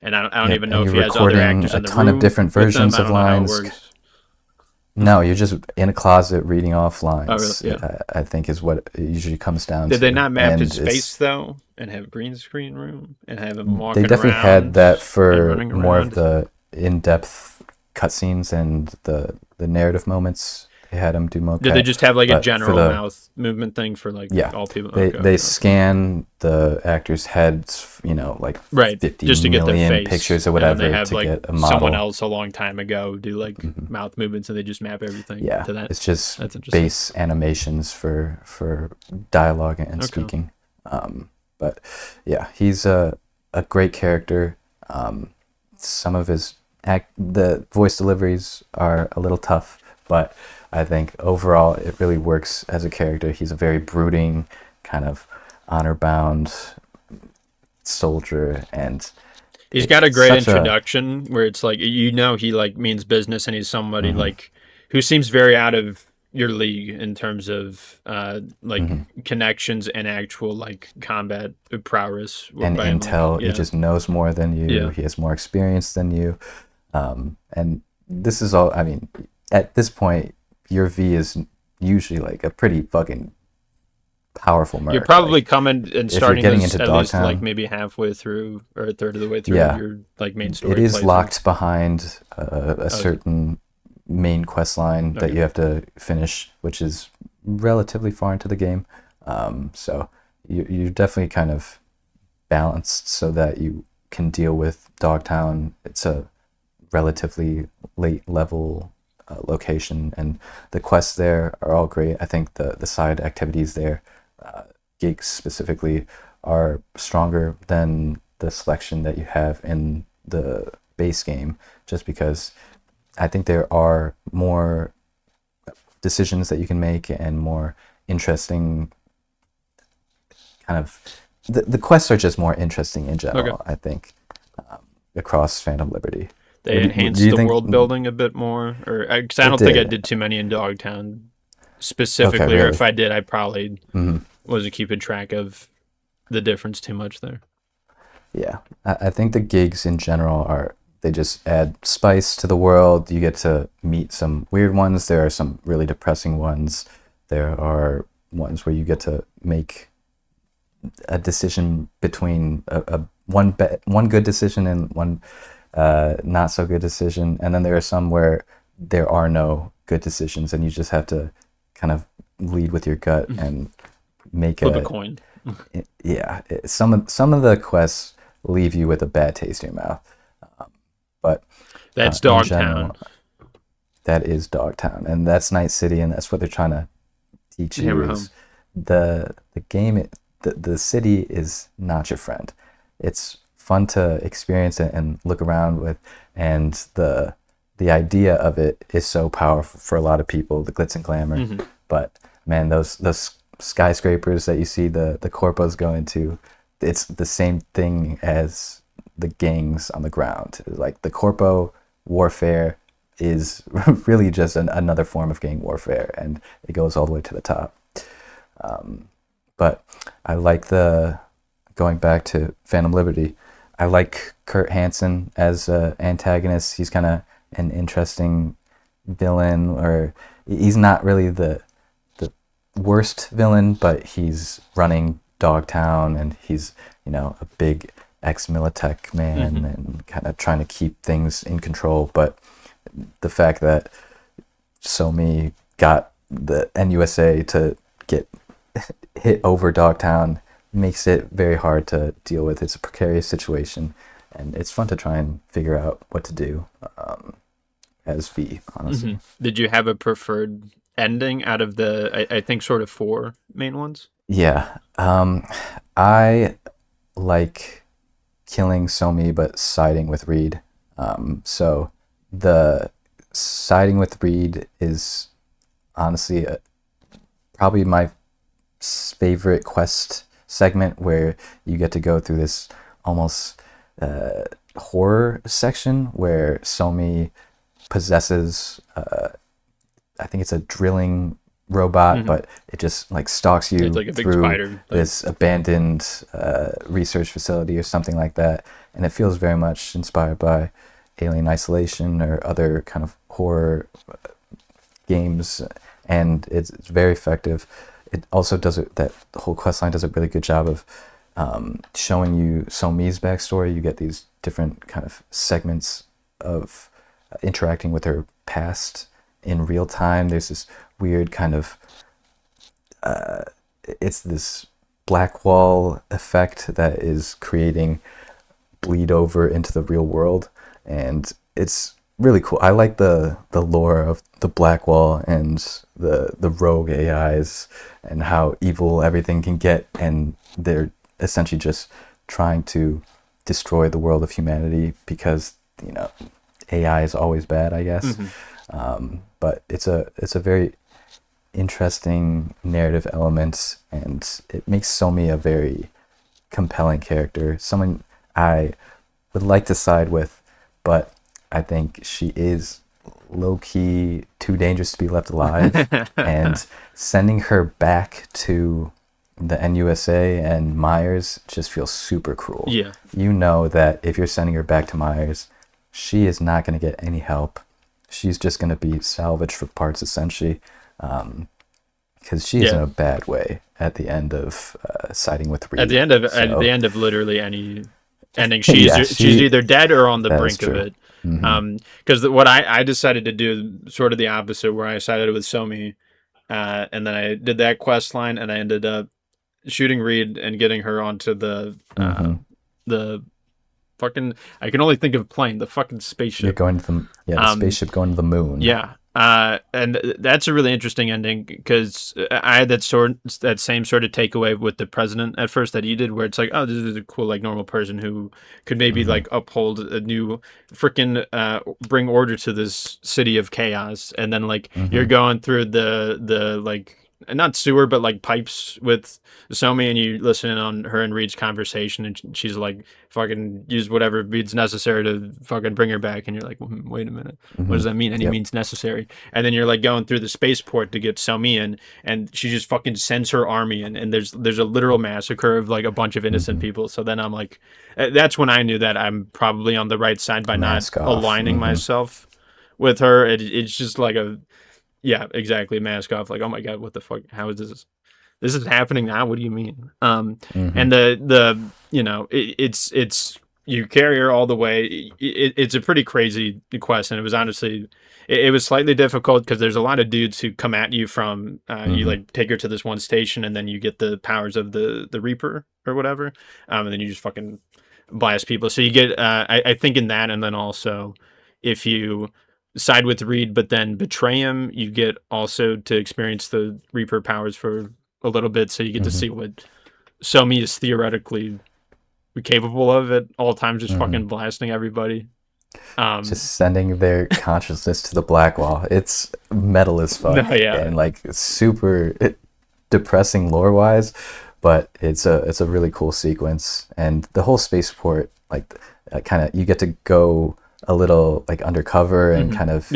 and I don't even know if he has other actors in the room. A ton of different versions of lines. No, you're just in a closet reading off Oh, really? lines. Yeah. I think is what it usually comes down Did they to, not map and his it's face though, and have green screen room, and have him they walking definitely had around that and for running more of around? the in-depth cutscenes and the narrative moments. They had him do Did they mocap, just have like a but for general the mouth movement thing for like yeah, all people? Okay, they okay, okay. scan the actors' heads, like Right, 50 just to get their million face, pictures or and then they whatever have to like get a someone model. else a long time ago do like Hmm. mouth movements, and they just map everything Yeah, to that. it's just That's interesting. base animations for dialogue and Okay. speaking. But yeah, he's a great character. Some of his the voice deliveries are a little tough, but I think overall it really works as a character. He's a very brooding, kind of honor bound soldier, and He's got a it's great such a introduction where it's like he like means business, and he's somebody mhm, like who seems very out of your league in terms of like mhm. connections and actual like combat prowess And by and large. intel. He Yeah. just knows more than you. Yeah. He has more experience than you. And this is all. I mean, at this point, your V is usually like a pretty fucking powerful You're merc. probably Like coming and if you're starting getting this into at least like Dogtown, maybe halfway through or a third of the way through yeah, your like main it story is playthrough. locked behind a Oh, is it? certain main quest line that Okay. you have to finish, which is relatively far into the game. So you're definitely kind of balanced so that you can deal with Dogtown. It's a relatively late level location, and the quests there are all great. I think the side activities there, gigs specifically, are stronger than the selection that you have in the base game, just because I think there are more decisions that you can make and more interesting kind of the quests are just more interesting in Okay. general, I think, across Phantom Liberty. They Do enhanced you the think world building a bit more, or because I it don't think I did? did too many in Dogtown Okay, specifically, or if really? I did, I probably Hmm. wasn't keeping track of the difference too much there. Yeah, I think the gigs in general are they just add spice to the world. You get to meet some weird ones. There are some really depressing ones. There are ones where you get to make a decision between one good decision and one not so good decision, and then there are some where there are no good decisions, and you just have to kind of lead with your gut and make Flip a a coin. yeah. Some of the quests leave you with a bad taste in your mouth, but That's in Dogtown. general, that is Dogtown, and that's Night City, and that's what they're trying to teach you Hammer is home. the game. The city is not your friend. It's fun to experience it and look around with, and the idea of it is so powerful for a lot of people, the glitz and glamour. Hmm. But man, those skyscrapers that you see the corpos go into, it's the same thing as the gangs on the ground. Like the corpo warfare is really just another form of gang warfare, and it goes all the way to the top. But I like the going back to Phantom Liberty. I like Kurt Hansen as an antagonist. He's kind of an interesting villain, or he's not really the worst villain, but he's running Dogtown, and he's a big ex-Militech man Hmm. and kind of trying to keep things in control. But the fact that Somi got the NUSA to get hit over Dogtown makes it very hard to deal with. It's a precarious situation, and it's fun to try and figure out what to do as V, Hmm. honestly. Did you have a preferred ending out of I think sort of four main ones? Yeah, I like killing Somi but siding with Reed. So the siding with Reed is honestly probably my favorite quest segment, where you get to go through this almost horror section where Somi possesses I think it's a drilling robot, Hmm. but it just like stalks It's you like a big through spider thing. this abandoned research facility or something like that, and it feels very much inspired by Alien Isolation or other kind of horror games, and it's very effective. It also does it, that the whole quest line does a really good job of showing you Somi's backstory. You get these different kind of segments of interacting with her past in real time. There's this weird kind of it's this black wall effect that is creating bleed over into the real world, and it's really cool. I like the lore of the black wall and the rogue AIs and how evil everything can get, and they're essentially just trying to destroy the world of humanity because, you know, AI is always bad, I guess. But it's a very interesting narrative element, and it makes Somi a very compelling character, someone I would like to side with, but I think she is low-key too dangerous to be left alive. And sending her back to the NUSA and Myers just feels super cruel. Yeah. You know that if you're sending her back to Myers, she is not going to get any help. She's just going to be salvaged for parts, essentially, because she is in a bad way at the end of siding with Reed. At the end of literally any ending, she's either dead or on the brink of it. Because what I decided to do, sort of the opposite, where I sided with Somi, and then I did that quest line, and I ended up shooting Reed and getting her onto the fucking, I can only think of plane, the fucking spaceship. You're going to the spaceship going to the moon. Yeah. And that's a really interesting ending, because I had that same sort of takeaway with the president at first that you did, where it's like, oh, this is a cool, like, normal person who could maybe like uphold a new freaking bring order to this city of chaos, and then like you're going through the like, not sewer, but like pipes with Somi, and you listen in on her and Reed's conversation, and she's like, fucking use whatever means necessary to fucking bring her back, and you're like, wait a minute, what does that mean? Any means necessary. And then you're like going through the spaceport to get Somi in, and she just fucking sends her army in, and there's a literal massacre of like a bunch of innocent people. So then I'm like, that's when I knew that I'm probably on the right side by not aligning myself with her. It's just like exactly, mask off, like, oh my god, what the fuck, how is this is happening now, what do you mean? And the you know, it's you carry her all the way. It's a pretty crazy quest, and it was honestly, it was slightly difficult because there's a lot of dudes who come at you from you like take her to this one station, and then you get the powers of the Reaper or whatever, and then you just fucking blast people. So you get I think in that, and then also if you side with Reed but then betray him, you get also to experience the Reaper powers for a little bit, so you get to see what Somi is theoretically capable of at all times, just fucking blasting everybody. Just sending their consciousness to the black wall. It's metal as fuck. And like super depressing lore wise, but it's a really cool sequence. And the whole spaceport, like kind of, you get to go a little like undercover and kind of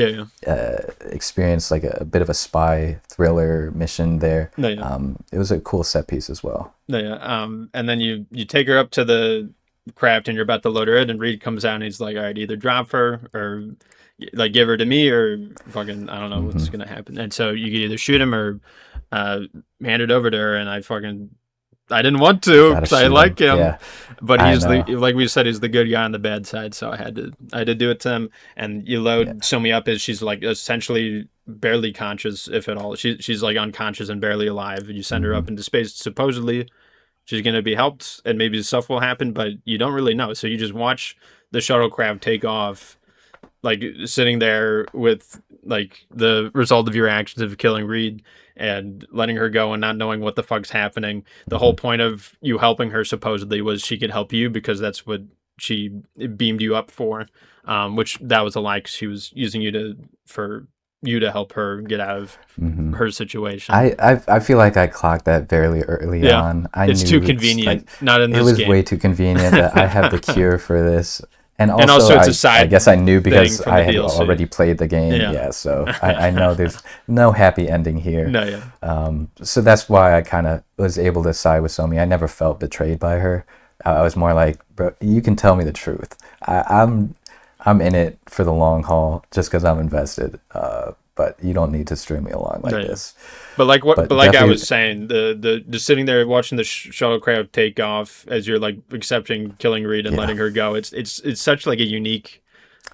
experience like a bit of a spy thriller mission there. It was a cool set piece as well. And then you take her up to the craft, and you're about to load her in, and Reed comes out, and he's like, all right, either drop her or like give her to me, or fucking, I don't know what's gonna happen. And so you can either shoot him or hand it over to her, and I didn't want to because I like him, but he's like we said, he's the good guy on the bad side, so I had to do it to him. And you load Somi up as she's like essentially barely conscious, if at all. She's like unconscious and barely alive. You send her up into space. Supposedly she's going to be helped, and maybe stuff will happen, but you don't really know. So you just watch the shuttlecraft take off, like sitting there with like the result of your actions of killing Reed and letting her go and not knowing what the fuck's happening. The whole point of you helping her supposedly was she could help you, because that's what she beamed you up for, which that was a lie, because she was using you for you to help her get out of her situation. I feel like I clocked that very early on. It's too convenient. Like, not in this game. It was way too convenient that I have the cure for this. And also it's a side I guess I knew because I had already played the game. So I know there's no happy ending here. So that's why I kind of was able to side with Somi. I never felt betrayed by her. I was more like, bro, you can tell me the truth. I'm in it for the long haul just because I'm invested. but you don't need to string me along like this. But like what? But But like I definitely- was saying, the just sitting there watching the shuttlecraft take off as you're like accepting killing Reed and letting her go. It's such like a unique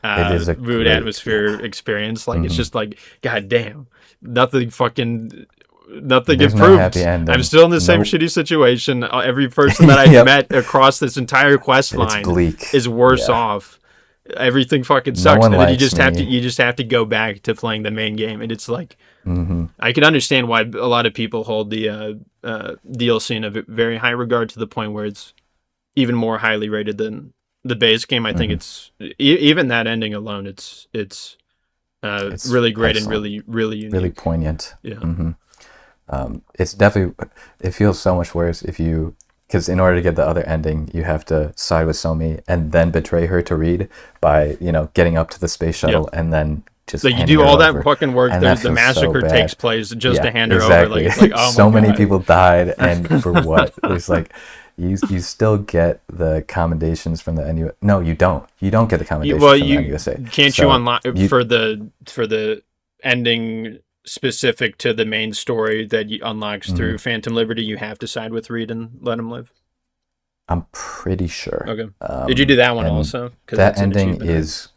It is a mood great- atmosphere experience. Like it's just like, god damn, nothing There's no improved. happy ending. I'm still in the same Nope. shitty situation. Every person that I've Yep. met across this entire quest It's line bleak. is worse Yeah. off. Everything fucking sucks, one and then you likes just have to me. you just have to go back to playing the main game, and it's like Mm-hmm. I can understand why a lot of people hold the DLC in a very high regard, to the point where it's even more highly rated than the base game. I think it's even that ending alone, it's really great excellent. and really unique. Really poignant. Yeah. Mm-hmm. It's definitely, it feels so much worse because in order to get the other ending, you have to side with Somi and then betray her to Reed by, getting up to the space shuttle and then just Like you handing do her all that over. fucking work, And the that feels massacre so takes bad. place just to hand her exactly. over. Like it's like, oh my so many God. people died, and for what? It's like you still get the commendations from the NUSA. No, you don't. You don't get the commendations from the NUSA. Can't So you unlock for the ending specific to the main story that unlocks through Phantom Liberty? You have to side with Reed and let him live. I'm pretty sure. Okay. Did you do that one and also? 'Cause that that's an ending achievement, right? is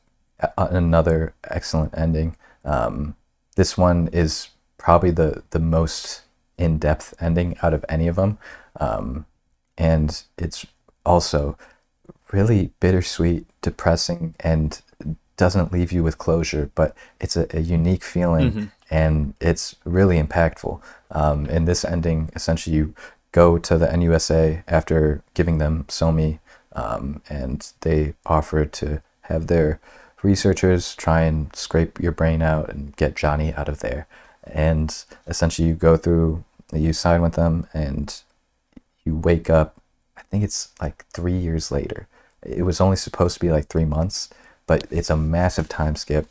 another excellent ending. This one is probably the most in-depth ending out of any of them, and it's also really bittersweet, depressing, and doesn't leave you with closure, but it's a unique feeling, and it's really impactful. In this ending, essentially you go to the NUSA after giving them Somi, and they offer to have their researchers try and scrape your brain out and get Johnny out of there. And essentially you sign with them, and you wake up, I think it's like 3 years later. It was only supposed to be like 3 months, but it's a massive time skip,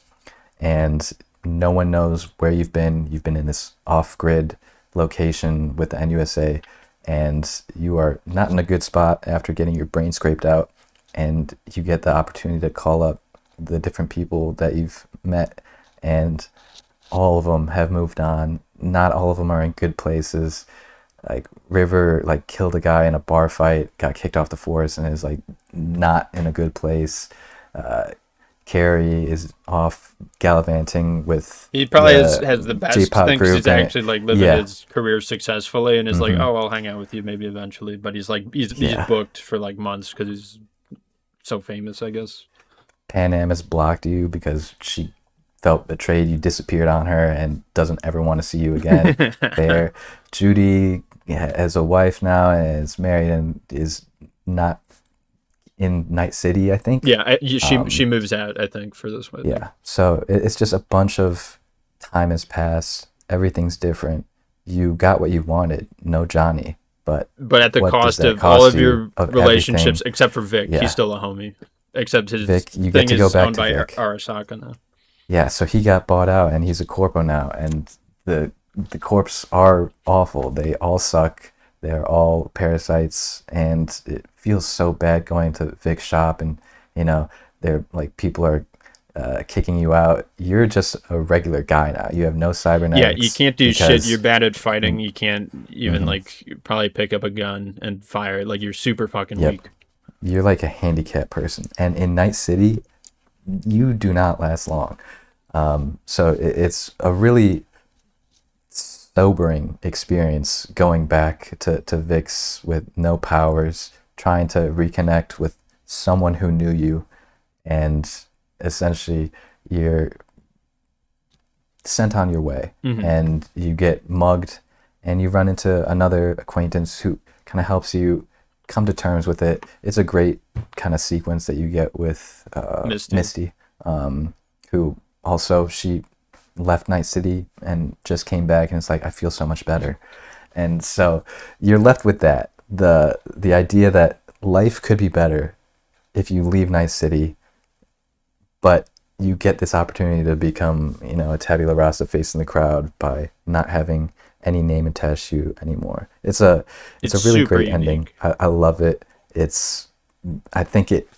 and no one knows where you've been. You've been in this off-grid location with the NUSA, and you are not in a good spot after getting your brain scraped out, and you get the opportunity to call up the different people that you've met, and all of them have moved on. Not all of them are in good places. Like River killed a guy in a bar fight, got kicked off the force, and is not in a good place. Carrie is off gallivanting with He probably has the best J-pop thing, 'cause group, he's actually living his career successfully, and is like, oh, I'll hang out with you maybe eventually. But he's booked for months because he's so famous, I guess. Pan Am has blocked you because she felt betrayed. You disappeared on her and doesn't ever want to see you again. There, Judy has a wife now and is married and is not in Night City, I think. Yeah, she moves out, I think, for this one. Yeah, so it's just a bunch of time has passed. Everything's different. You got what you wanted. No Johnny, but at the cost of all of your relationships, except for Vic. He's still a homie. Except his Vic, you thing get to go is back owned to by Vic. Arasaka now. Yeah, so he got bought out and he's a corpo now, and the corps are awful. They all suck. They're all parasites, and it feels so bad going to Vic's shop, and they're people are kicking you out. You're just a regular guy now. You have no cybernetics. Yeah, you can't do shit. You're bad at fighting. You can't even probably pick up a gun and fire. You're super fucking weak. You're like a handicapped person, and in Night City, you do not last long. So it's a really sobering experience going back to Vic's with no powers, trying to reconnect with someone who knew you, and essentially you're sent on your way, and you get mugged, and you run into another acquaintance who kind of helps you come to terms with it. It's a great kind of sequence that you get with Misty, who also, she left Night City and just came back, and it's like, I feel so much better. And so you're left with that, the idea that life could be better if you leave Night City, but you get this opportunity to become a tabula rasa face in the crowd by not having any name attached to you anymore. It's a really great ending. I love it. I think it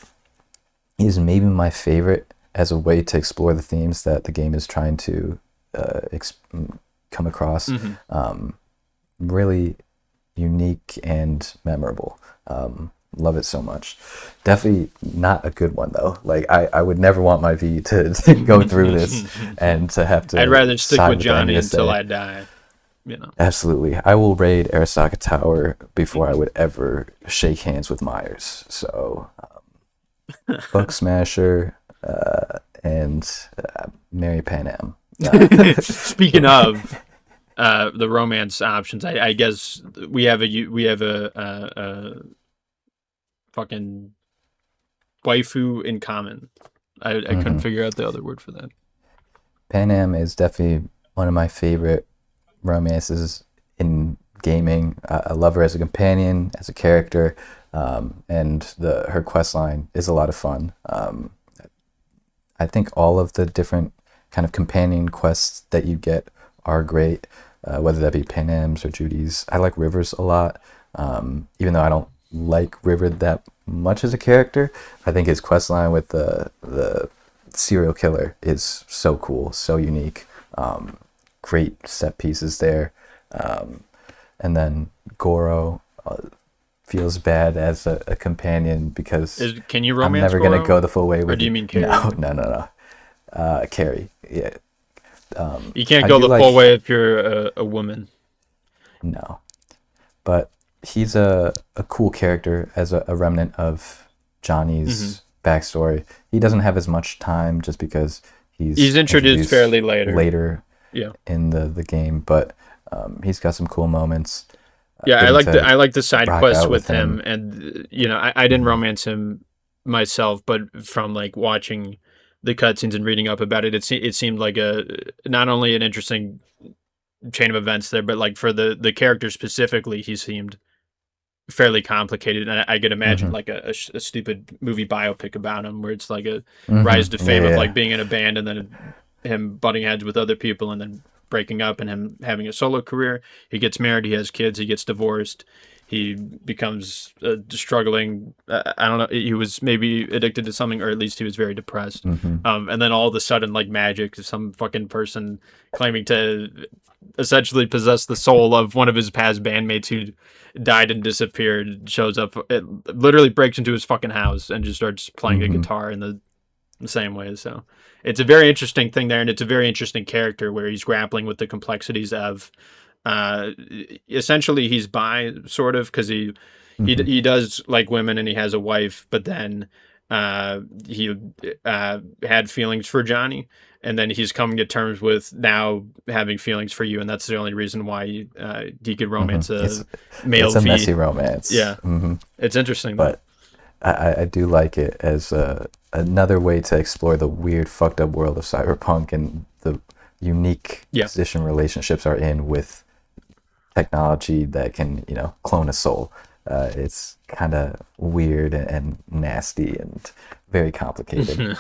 is maybe my favorite as a way to explore the themes that the game is trying to come across. Mm-hmm. Really unique and memorable. Love it so much. Definitely not a good one though. Like I would never want my V to go through this and to have to I'd rather stick side with with Johnny the until NSA. I die. You know. Absolutely. I will raid Arasaka Tower before I would ever shake hands with Myers. So, Book Smasher and Mary Pan Am. Speaking of the romance options, I guess we have a fucking waifu in common. I couldn't figure out the other word for that. Pan Am is definitely one of my favorite romances in gaming. I love her as a companion, as a character, and her quest line is a lot of fun. I think all of the different kind of companion quests that you get are great, whether that be Pan Am's or Judy's. I like Rivers a lot, even though I don't like River that much as a character. I think his quest line with the serial killer is so cool, so unique. Great set pieces there. And then Goro feels bad as a companion because Can you I'm romance never Goro? going to go the full way with Or do you it. mean Carrie? No. Carrie, yeah. You can't I go do the full way if you're a woman. No. But he's a cool character as a remnant of Johnny's backstory. He doesn't have as much time just because he's introduced fairly later. Yeah. in the game, but he's got some cool moments. Yeah, I like the side rock quests out with with him, him. and I didn't romance him myself, but from like watching the cutscenes and reading up about it, it seemed like not only an interesting chain of events there, but like for the character specifically, he seemed fairly complicated. And I could imagine like a stupid movie biopic about him, where it's like a rise to fame of like being in a band and then him butting heads with other people and then breaking up and him having a solo career. He gets married, he has kids, he gets divorced, he becomes struggling. I don't know, he was maybe addicted to something, or at least he was very depressed. And then all of a sudden, like magic, some fucking person claiming to essentially possess the soul of one of his past bandmates who died and disappeared shows up. It literally breaks into his fucking house and just starts playing the guitar in the same way. So it's a very interesting thing there, and it's a very interesting character where he's grappling with the complexities of essentially he's bi, sort of, because he does like women and he has a wife, but then he had feelings for Johnny, and then he's coming to terms with now having feelings for you, and that's the only reason why he could romance a male It's a V. messy romance. Yeah. It's interesting, but I do like it as another way to explore the weird, fucked up world of Cyberpunk and the unique position relationships are in with technology that can, clone a soul. It's kind of weird and nasty and very complicated.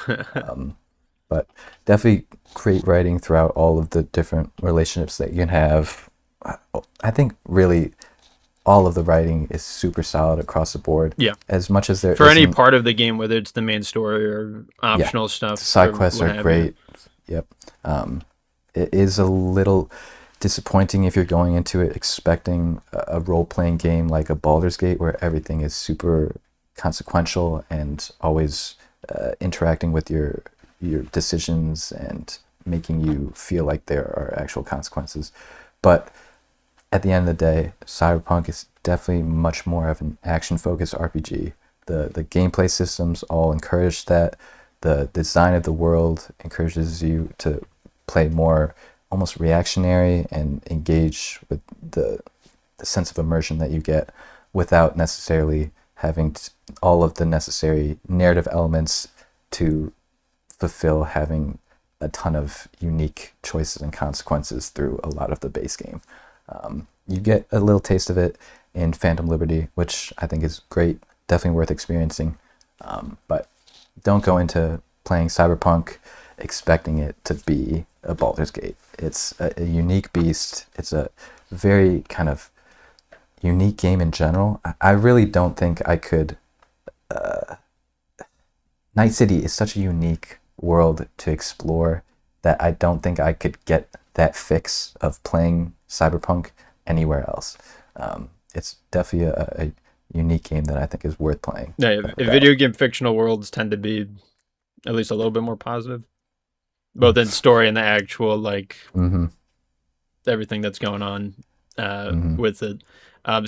But definitely great writing throughout all of the different relationships that you can have. I think really all of the writing is super solid across the board. Yeah. As much as there for any part of the game, whether it's the main story or optional stuff. The side quests are great. Yep. It is a little disappointing if you're going into it expecting a role-playing game like a Baldur's Gate where everything is super consequential and always interacting with your decisions and making you feel like there are actual consequences. But at the end of the day, Cyberpunk is definitely much more of an action-focused RPG. The gameplay systems all encourage that. The design of the world encourages you to play more almost reactionary and engage with the sense of immersion that you get without necessarily having all of the necessary narrative elements to fulfill having a ton of unique choices and consequences through a lot of the base game. You get a little taste of it in Phantom Liberty, which I think is great, definitely worth experiencing. But don't go into playing Cyberpunk expecting it to be a Baldur's Gate. It's a unique beast. It's a very kind of unique game in general. I really don't think I could... Night City is such a unique world to explore that I don't think I could get that fix of playing Cyberpunk anywhere else. It's definitely a unique game that I think is worth playing. Yeah, video game fictional worlds tend to be at least a little bit more positive, both in story and the actual like everything that's going on with it.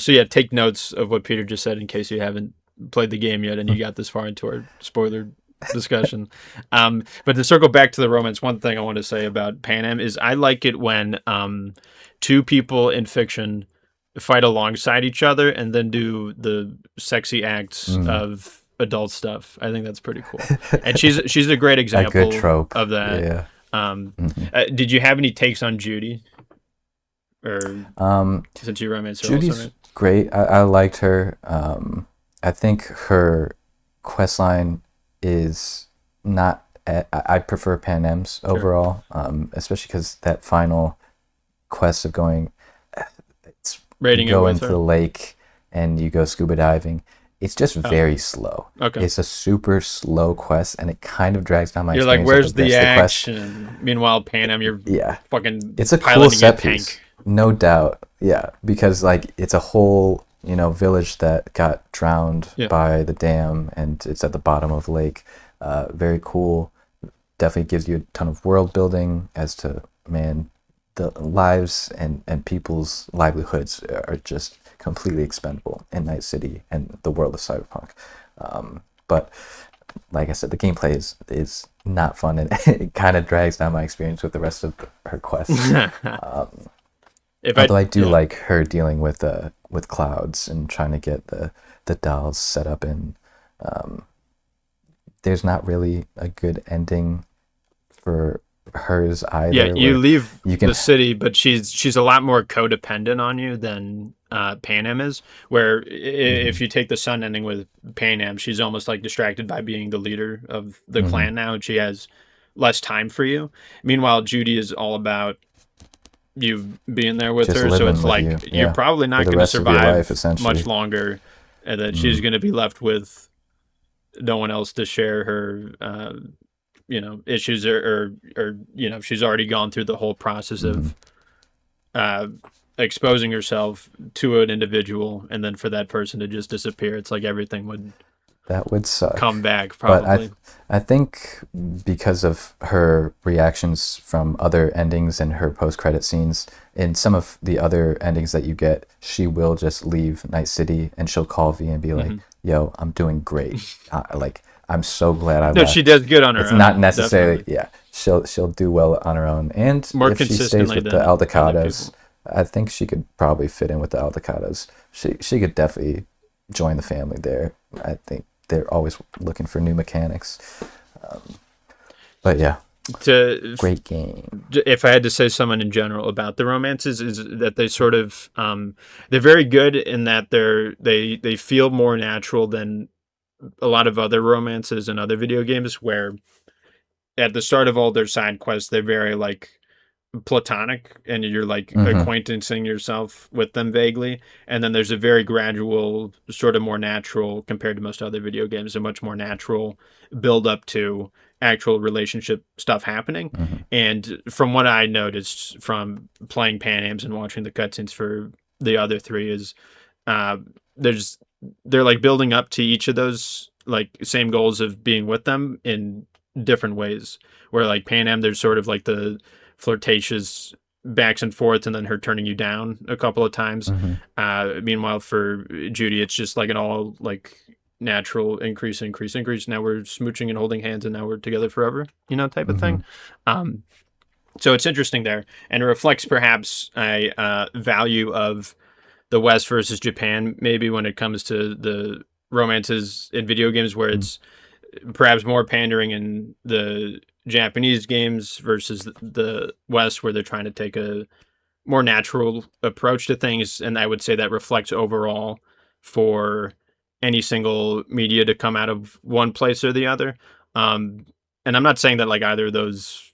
So yeah, take notes of what Peter just said in case you haven't played the game yet and you got this far into our spoiler discussion. But to circle back to the romance, one thing I want to say about Pan Am is I like it when two people in fiction fight alongside each other and then do the sexy acts of adult stuff. I think that's pretty cool. And she's a great example a good trope of that. Yeah. Did you have any takes on Judy? Or since you romance her Judy's also, right? great. I liked her. I think her quest line is not. I prefer Pan Am's overall, especially because that final quest of going, Raiding you go into the lake and you go scuba diving. It's just very slow. Okay. It's a super slow quest, and it kind of drags down my You're experience. Like, where's the action? Meanwhile, Pan Am, you're fucking it's a cool set piece. No doubt. Yeah, because like it's a whole, village that got drowned by the dam, and it's at the bottom of the lake. Very cool. Definitely gives you a ton of world building as to, man, the lives and people's livelihoods are just completely expendable in Night City and the world of Cyberpunk. But like I said, the gameplay is not fun, and it kind of drags down my experience with the rest of her quests. Although I do like her dealing with clouds and trying to get the dolls set up in. There's not really a good ending for hers either. Yeah, you leave the city, but she's a lot more codependent on you than Pan Am is. Where if you take the Sun ending with Pan Am, she's almost like distracted by being the leader of the clan now, and she has less time for you. Meanwhile, Judy is all about you being there with her, so it's like you're probably not going to survive much longer, and that she's going to be left with no one else to share her issues or she's already gone through the whole process of exposing herself to an individual, and then for that person to just disappear, it's like everything would suck. Come back probably. But I think because of her reactions from other endings and her post-credit scenes, in some of the other endings that you get, she will just leave Night City and she'll call V and be like, yo, I'm doing great. I'm so glad I left. No, she does good on her own. It's not necessarily, she'll do well on her own. And more if she stays with the Aldecatas, I think she could probably fit in with the Aldecatas. She could definitely join the family there. I think they're always looking for new mechanics. But yeah, great game. If I had to say something in general about the romances, is that they sort of they're very good in that they feel more natural than a lot of other romances in other video games, where at the start of all their side quests they're very like platonic, and you're like acquaintancing yourself with them vaguely, and then there's a very gradual, sort of more natural, compared to most other video games, a much more natural build up to actual relationship stuff happening. And from what I noticed from playing Pan Ams and watching the cutscenes for the other three is they're like building up to each of those like same goals of being with them in different ways, where like Pan Am there's sort of like the flirtatious backs and forths and then her turning you down a couple of times. Meanwhile for Judy it's just like an all like natural increase. Now we're smooching and holding hands and now we're together forever, type of thing. So it's interesting there, and it reflects perhaps a value of the West versus Japan maybe when it comes to the romances in video games, where it's perhaps more pandering in the Japanese games versus the West, where they're trying to take a more natural approach to things. And I would say that reflects overall for any single media to come out of one place or the other. And I'm not saying that like either of those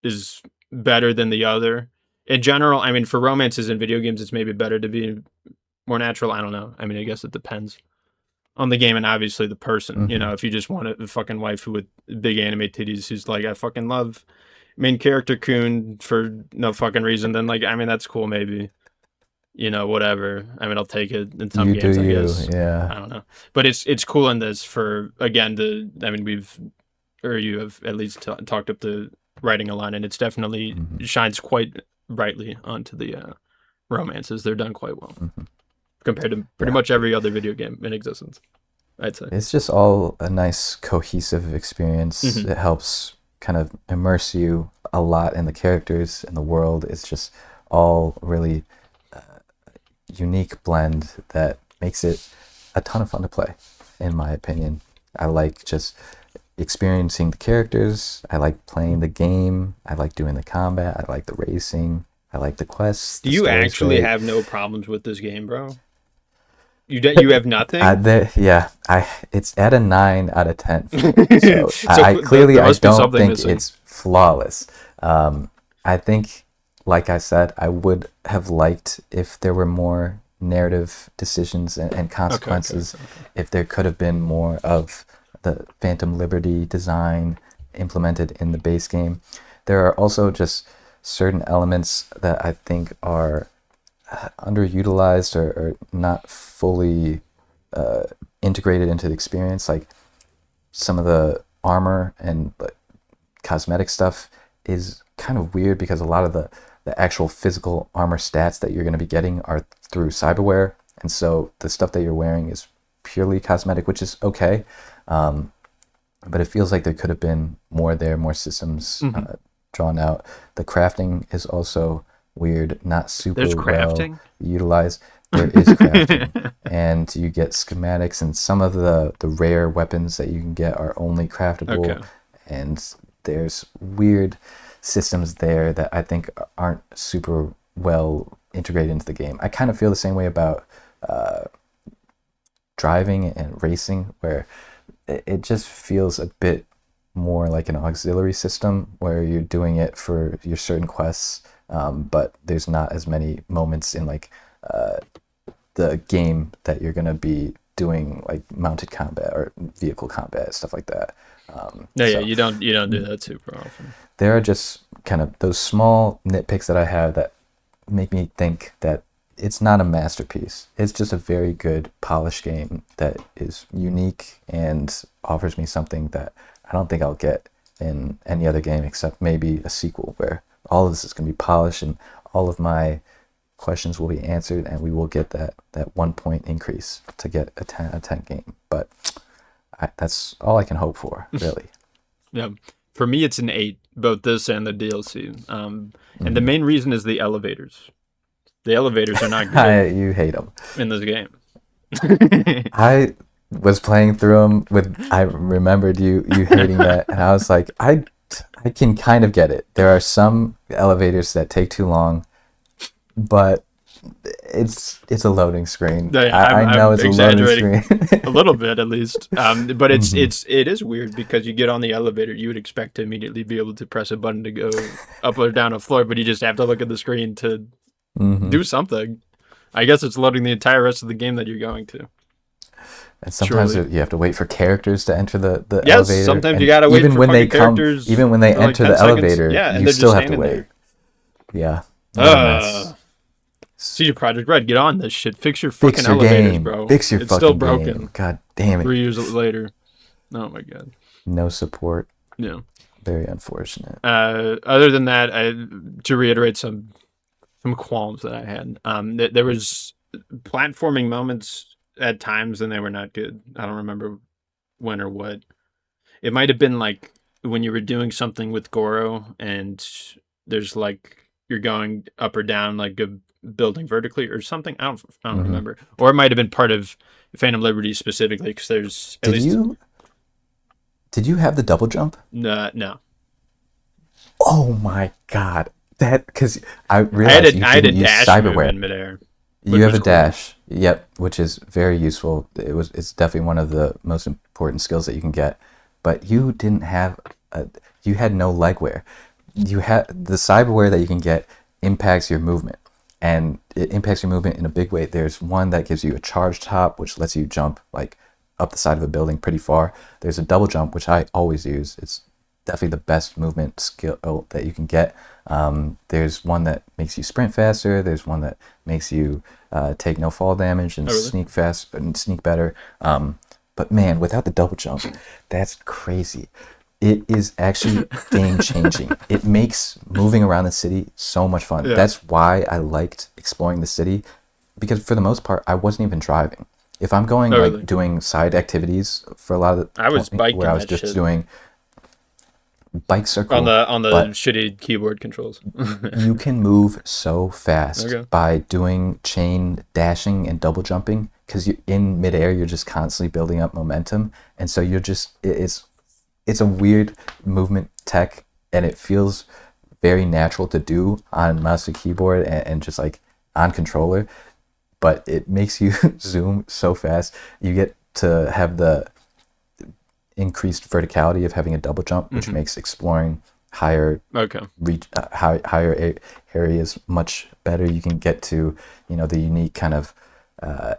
is better than the other. In general, I mean, for romances in video games, it's maybe better to be more natural. I don't know. I mean, I guess it depends on the game and obviously the person. If you just want a fucking waifu with big anime titties who's like, I fucking love main character coon for no fucking reason, then like I mean that's cool maybe. Whatever. I mean, I'll take it in some games, I guess. Yeah. I don't know, but it's cool in this for again I mean you have at least talked up the writing a line, and it's definitely shines quite brightly onto the romances. They're done quite well compared to pretty much every other video game in existence, I'd say. It's just all a nice cohesive experience. It helps kind of immerse you a lot in the characters and the world. It's just all really unique blend that makes it a ton of fun to play, in my opinion. I like just experiencing the characters. I like playing the game. I like doing the combat. I like the racing. I like the quests. Do you actually have no problems with this game, bro? You have nothing? It's at a 9 out of 10 for me. So, I don't think missing. It's flawless. I think, like I said, I would have liked if there were more narrative decisions and consequences. Okay. If there could have been more of the Phantom Liberty design implemented in the base game. There are also just certain elements that I think are underutilized or not fully integrated into the experience. Like some of the armor and cosmetic stuff is kind of weird because a lot of the actual physical armor stats that you're going to be getting are through cyberware, and so the stuff that you're wearing is purely cosmetic, which is okay, but it feels like there could have been more there, more systems drawn out. The crafting is also weird, not super well utilized. There is crafting, and you get schematics, and some of the rare weapons that you can get are only craftable, and there's weird systems there that I think aren't super well integrated into the game. I kind of feel the same way about driving and racing, where it just feels a bit more like an auxiliary system where you're doing it for your certain quests, but there's not as many moments in like the game that you're going to be doing like mounted combat or vehicle combat, stuff like that. You don't do that super often. There are just kind of those small nitpicks that I have that make me think that it's not a masterpiece. It's just a very good polished game that is unique and offers me something that I don't think I'll get in any other game except maybe a sequel where all of this is going to be polished and all of my questions will be answered and we will get that 1 point increase to get a 10 out of 10 game. But that's all I can hope for, really. Yeah. For me, it's an 8, both this and the DLC. And the main reason is the elevators. The elevators are not good. You hate them. In this game. I was playing through them I remembered you hating that, and I was like, I can kind of get it. There are some elevators that take too long, but it's a loading screen. I know it's a loading screen. A little bit at least. But it is weird because you get on the elevator, you would expect to immediately be able to press a button to go up or down a floor, but you just have to look at the screen to do something. I guess it's loading the entire rest of the game that you're going to. And sometimes you have to wait for characters to enter the yes, elevator. Sometimes and you gotta wait for fucking characters. Even when they enter the elevator, you still have to wait. There. Yeah. CD Projekt Red, get on this shit. Fix your fucking elevators, game. Bro. Fix your it's fucking still broken. Game. God damn it. 3 years later. Oh my god. No support. Yeah. Very unfortunate. Other than that, to reiterate some qualms that I had. There was platforming moments at times and they were not good. I don't remember when or what. It might have been like when you were doing something with Goro and there's like you're going up or down like a building vertically or something. I don't remember. Or it might have been part of Phantom Liberty specifically because there's Did you have the double jump? No. Oh my god. That because I realized I had a use dash cyberware in midair. You have a dash, yep, which is very useful. It's definitely one of the most important skills that you can get. But you didn't have you had no leg wear. You had the cyberware that you can get impacts your movement, and it impacts your movement in a big way. There's one that gives you a charged hop, which lets you jump like up the side of a building pretty far. There's a double jump, which I always use. definitely the best movement skill that you can get. There's one that makes you sprint faster. There's one that makes you take no fall damage and sneak fast and sneak better. But man, without the double jump, that's crazy. It is actually game changing. It makes moving around the city so much fun. Yeah. That's why I liked exploring the city, because for the most part, I wasn't even driving. If I'm going like doing side activities for a lot of the I was biking where I was just shit. Doing bike circle on the shitty keyboard controls. You can move so fast by doing chain dashing and double jumping, because you're in midair, you're just constantly building up momentum, and so you're just it's a weird movement tech, and it feels very natural to do on mouse and keyboard and just like on controller, but it makes you zoom so fast. You get to have the increased verticality of having a double jump, which makes exploring higher higher areas much better. You can get to, you know, the unique kind of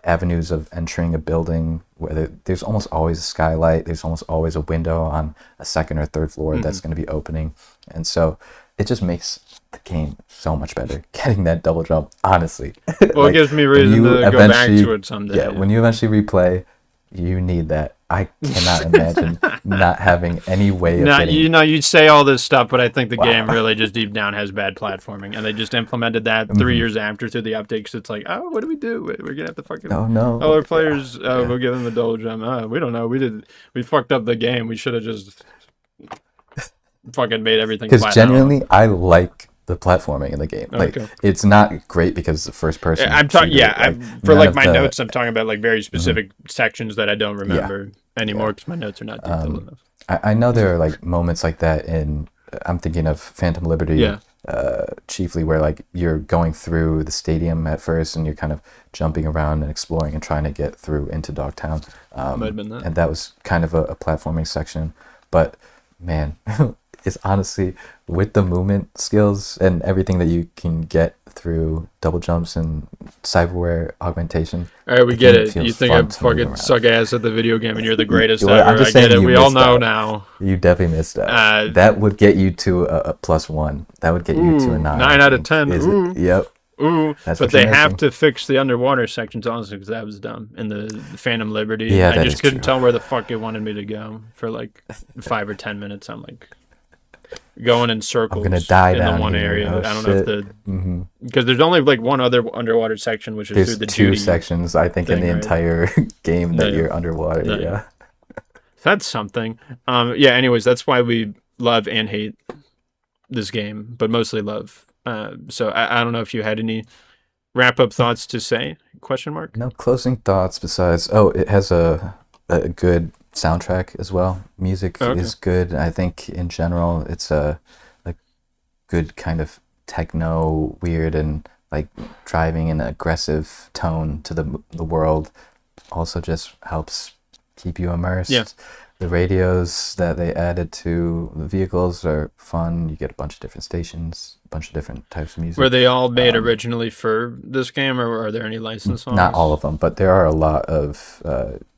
avenues of entering a building where there's almost always a skylight, there's almost always a window on a second or third floor that's going to be opening, and so it just makes the game so much better getting that double jump, honestly. Well, it gives me reason to go back to it someday. Yeah, when you eventually replay, you need that. I cannot imagine not having any way of getting... You know, you say all this stuff, but I think the game really just deep down has bad platforming, and they just implemented that 3 years after through the updates. It's like, oh, what do we do? We're gonna have to fucking... Oh, no. Oh, our players, we'll give them a double jump. We don't know. We fucked up the game. We should have just fucking made everything flat. Because genuinely, I like the platforming in the game. Like, it's not great because it's the first person. I'm talking, for like my notes, I'm talking about like very specific sections that I don't remember anymore because my notes are not detailed enough. I know there are like moments like that in, I'm thinking of Phantom Liberty, chiefly, where like you're going through the stadium at first and you're kind of jumping around and exploring and trying to get through into Dogtown. Might have been that. And that was kind of a platforming section. But man, it's honestly, with the movement skills and everything that you can get through double jumps and cyberware augmentation. All right, we get it. You think I fucking suck ass at the video game and you're the greatest ever. I get it. We all know now. You definitely missed out. That would get you to a +1. That would get you to a 9. 9 out of 10. Ooh. Yep. Ooh, but they have to fix the underwater sections, honestly, because that was dumb. In the Phantom Liberty, yeah, I just couldn't tell where the fuck it wanted me to go for like 5 or 10 minutes. I'm like going in circles. I'm gonna die in down the one here. area. Oh, I don't know if because there's only like one other underwater section, which is there's through the 2 sections, I think, in the entire game that you're underwater. Yeah, that's something. Anyways, that's why we love and hate this game, but mostly love. So I don't know if you had any wrap-up thoughts to say? Question mark. No closing thoughts besides, it has a good soundtrack as well. Music is good. I think in general it's a good kind of techno, weird and like driving an aggressive tone to the world. Also just helps keep you immersed. Yeah. The radios that they added to the vehicles are fun. You get a bunch of different stations, a bunch of different types of music. Were they all made originally for this game, or are there any licensed songs? Not all of them, but there are a lot of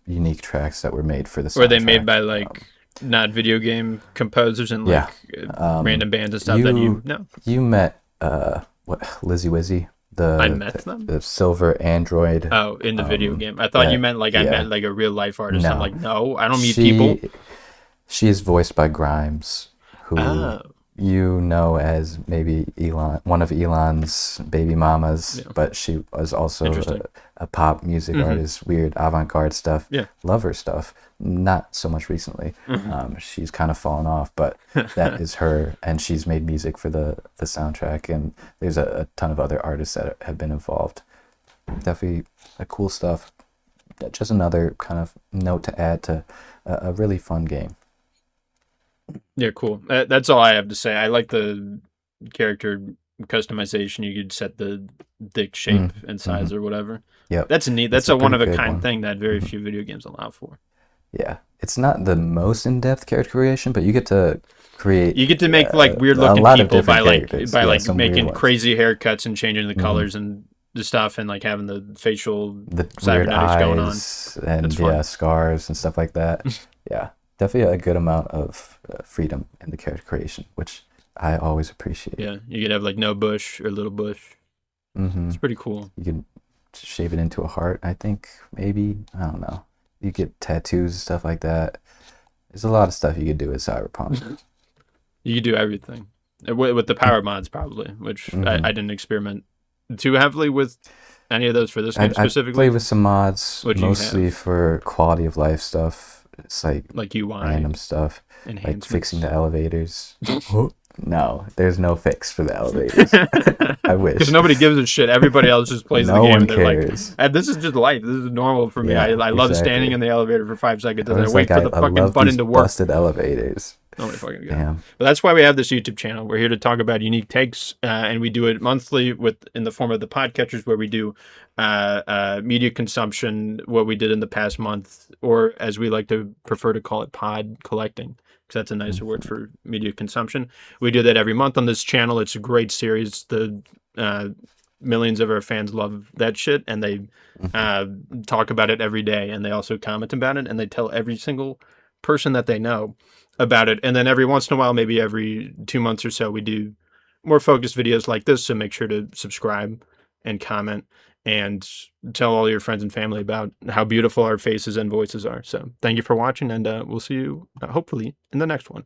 unique tracks that were made for the soundtrack. Were they made by like not video game composers and like random bands and stuff that you know? You met Lizzy Wizzy. I met them? The silver android. Oh, in the video game. I thought you meant like I met like a real life artist. No. I'm like, no, I don't meet people. She is voiced by Grimes, who you know as maybe one of Elon's baby mamas, but she was also a pop music artist, weird avant-garde stuff. Yeah. Love her stuff. Not so much recently. She's kind of fallen off, but that is her, and she's made music for the soundtrack, and there's a ton of other artists that have been involved. Definitely cool stuff. Just another kind of note to add to a really fun game. Yeah, cool. That's all I have to say. I like the character customization. You could set the dick shape and size or whatever. Yeah, that's neat. That's a one-of-a-kind thing that very few video games allow for. Yeah, it's not the most in-depth character creation, but you get to create. You get to make like weird-looking people by making crazy haircuts and changing the colors and the stuff, and like having the facial the cybernetics going on and scars and stuff like that. Yeah, definitely a good amount of freedom in the character creation, which I always appreciate. Yeah, you could have like no bush or little bush. It's pretty cool. You can shape it into a heart, I think, maybe. I don't know. You get tattoos, stuff like that. There's a lot of stuff you could do with Cyberpunk. You could do everything. With the power mods, probably, which I didn't experiment too heavily with any of those for this game specifically. I played with some mods, mostly for quality of life stuff. It's like UI, random stuff, like fixing the elevators. No, there's no fix for the elevators. I wish. Because nobody gives a shit. Everybody else just plays the game. No one They're cares. like, this is just life. This is normal for me. I love standing in the elevator for 5 seconds and I wait for the fucking button to work. Busted elevators. Oh my fucking god! Damn. But that's why we have this YouTube channel. We're here to talk about unique takes, and we do it monthly in the form of the podcatchers, where we do media consumption, what we did in the past month, or as we like to prefer to call it, pod collecting, because that's a nicer word for media consumption. We do that every month on this channel. It's a great series. The millions of our fans love that shit, and they talk about it every day, and they also comment about it, and they tell every single person that they know about it. And then every once in a while, maybe every 2 months or so, we do more focused videos like this. So make sure to subscribe and comment and tell all your friends and family about how beautiful our faces and voices are. So thank you for watching, and we'll see you hopefully in the next one.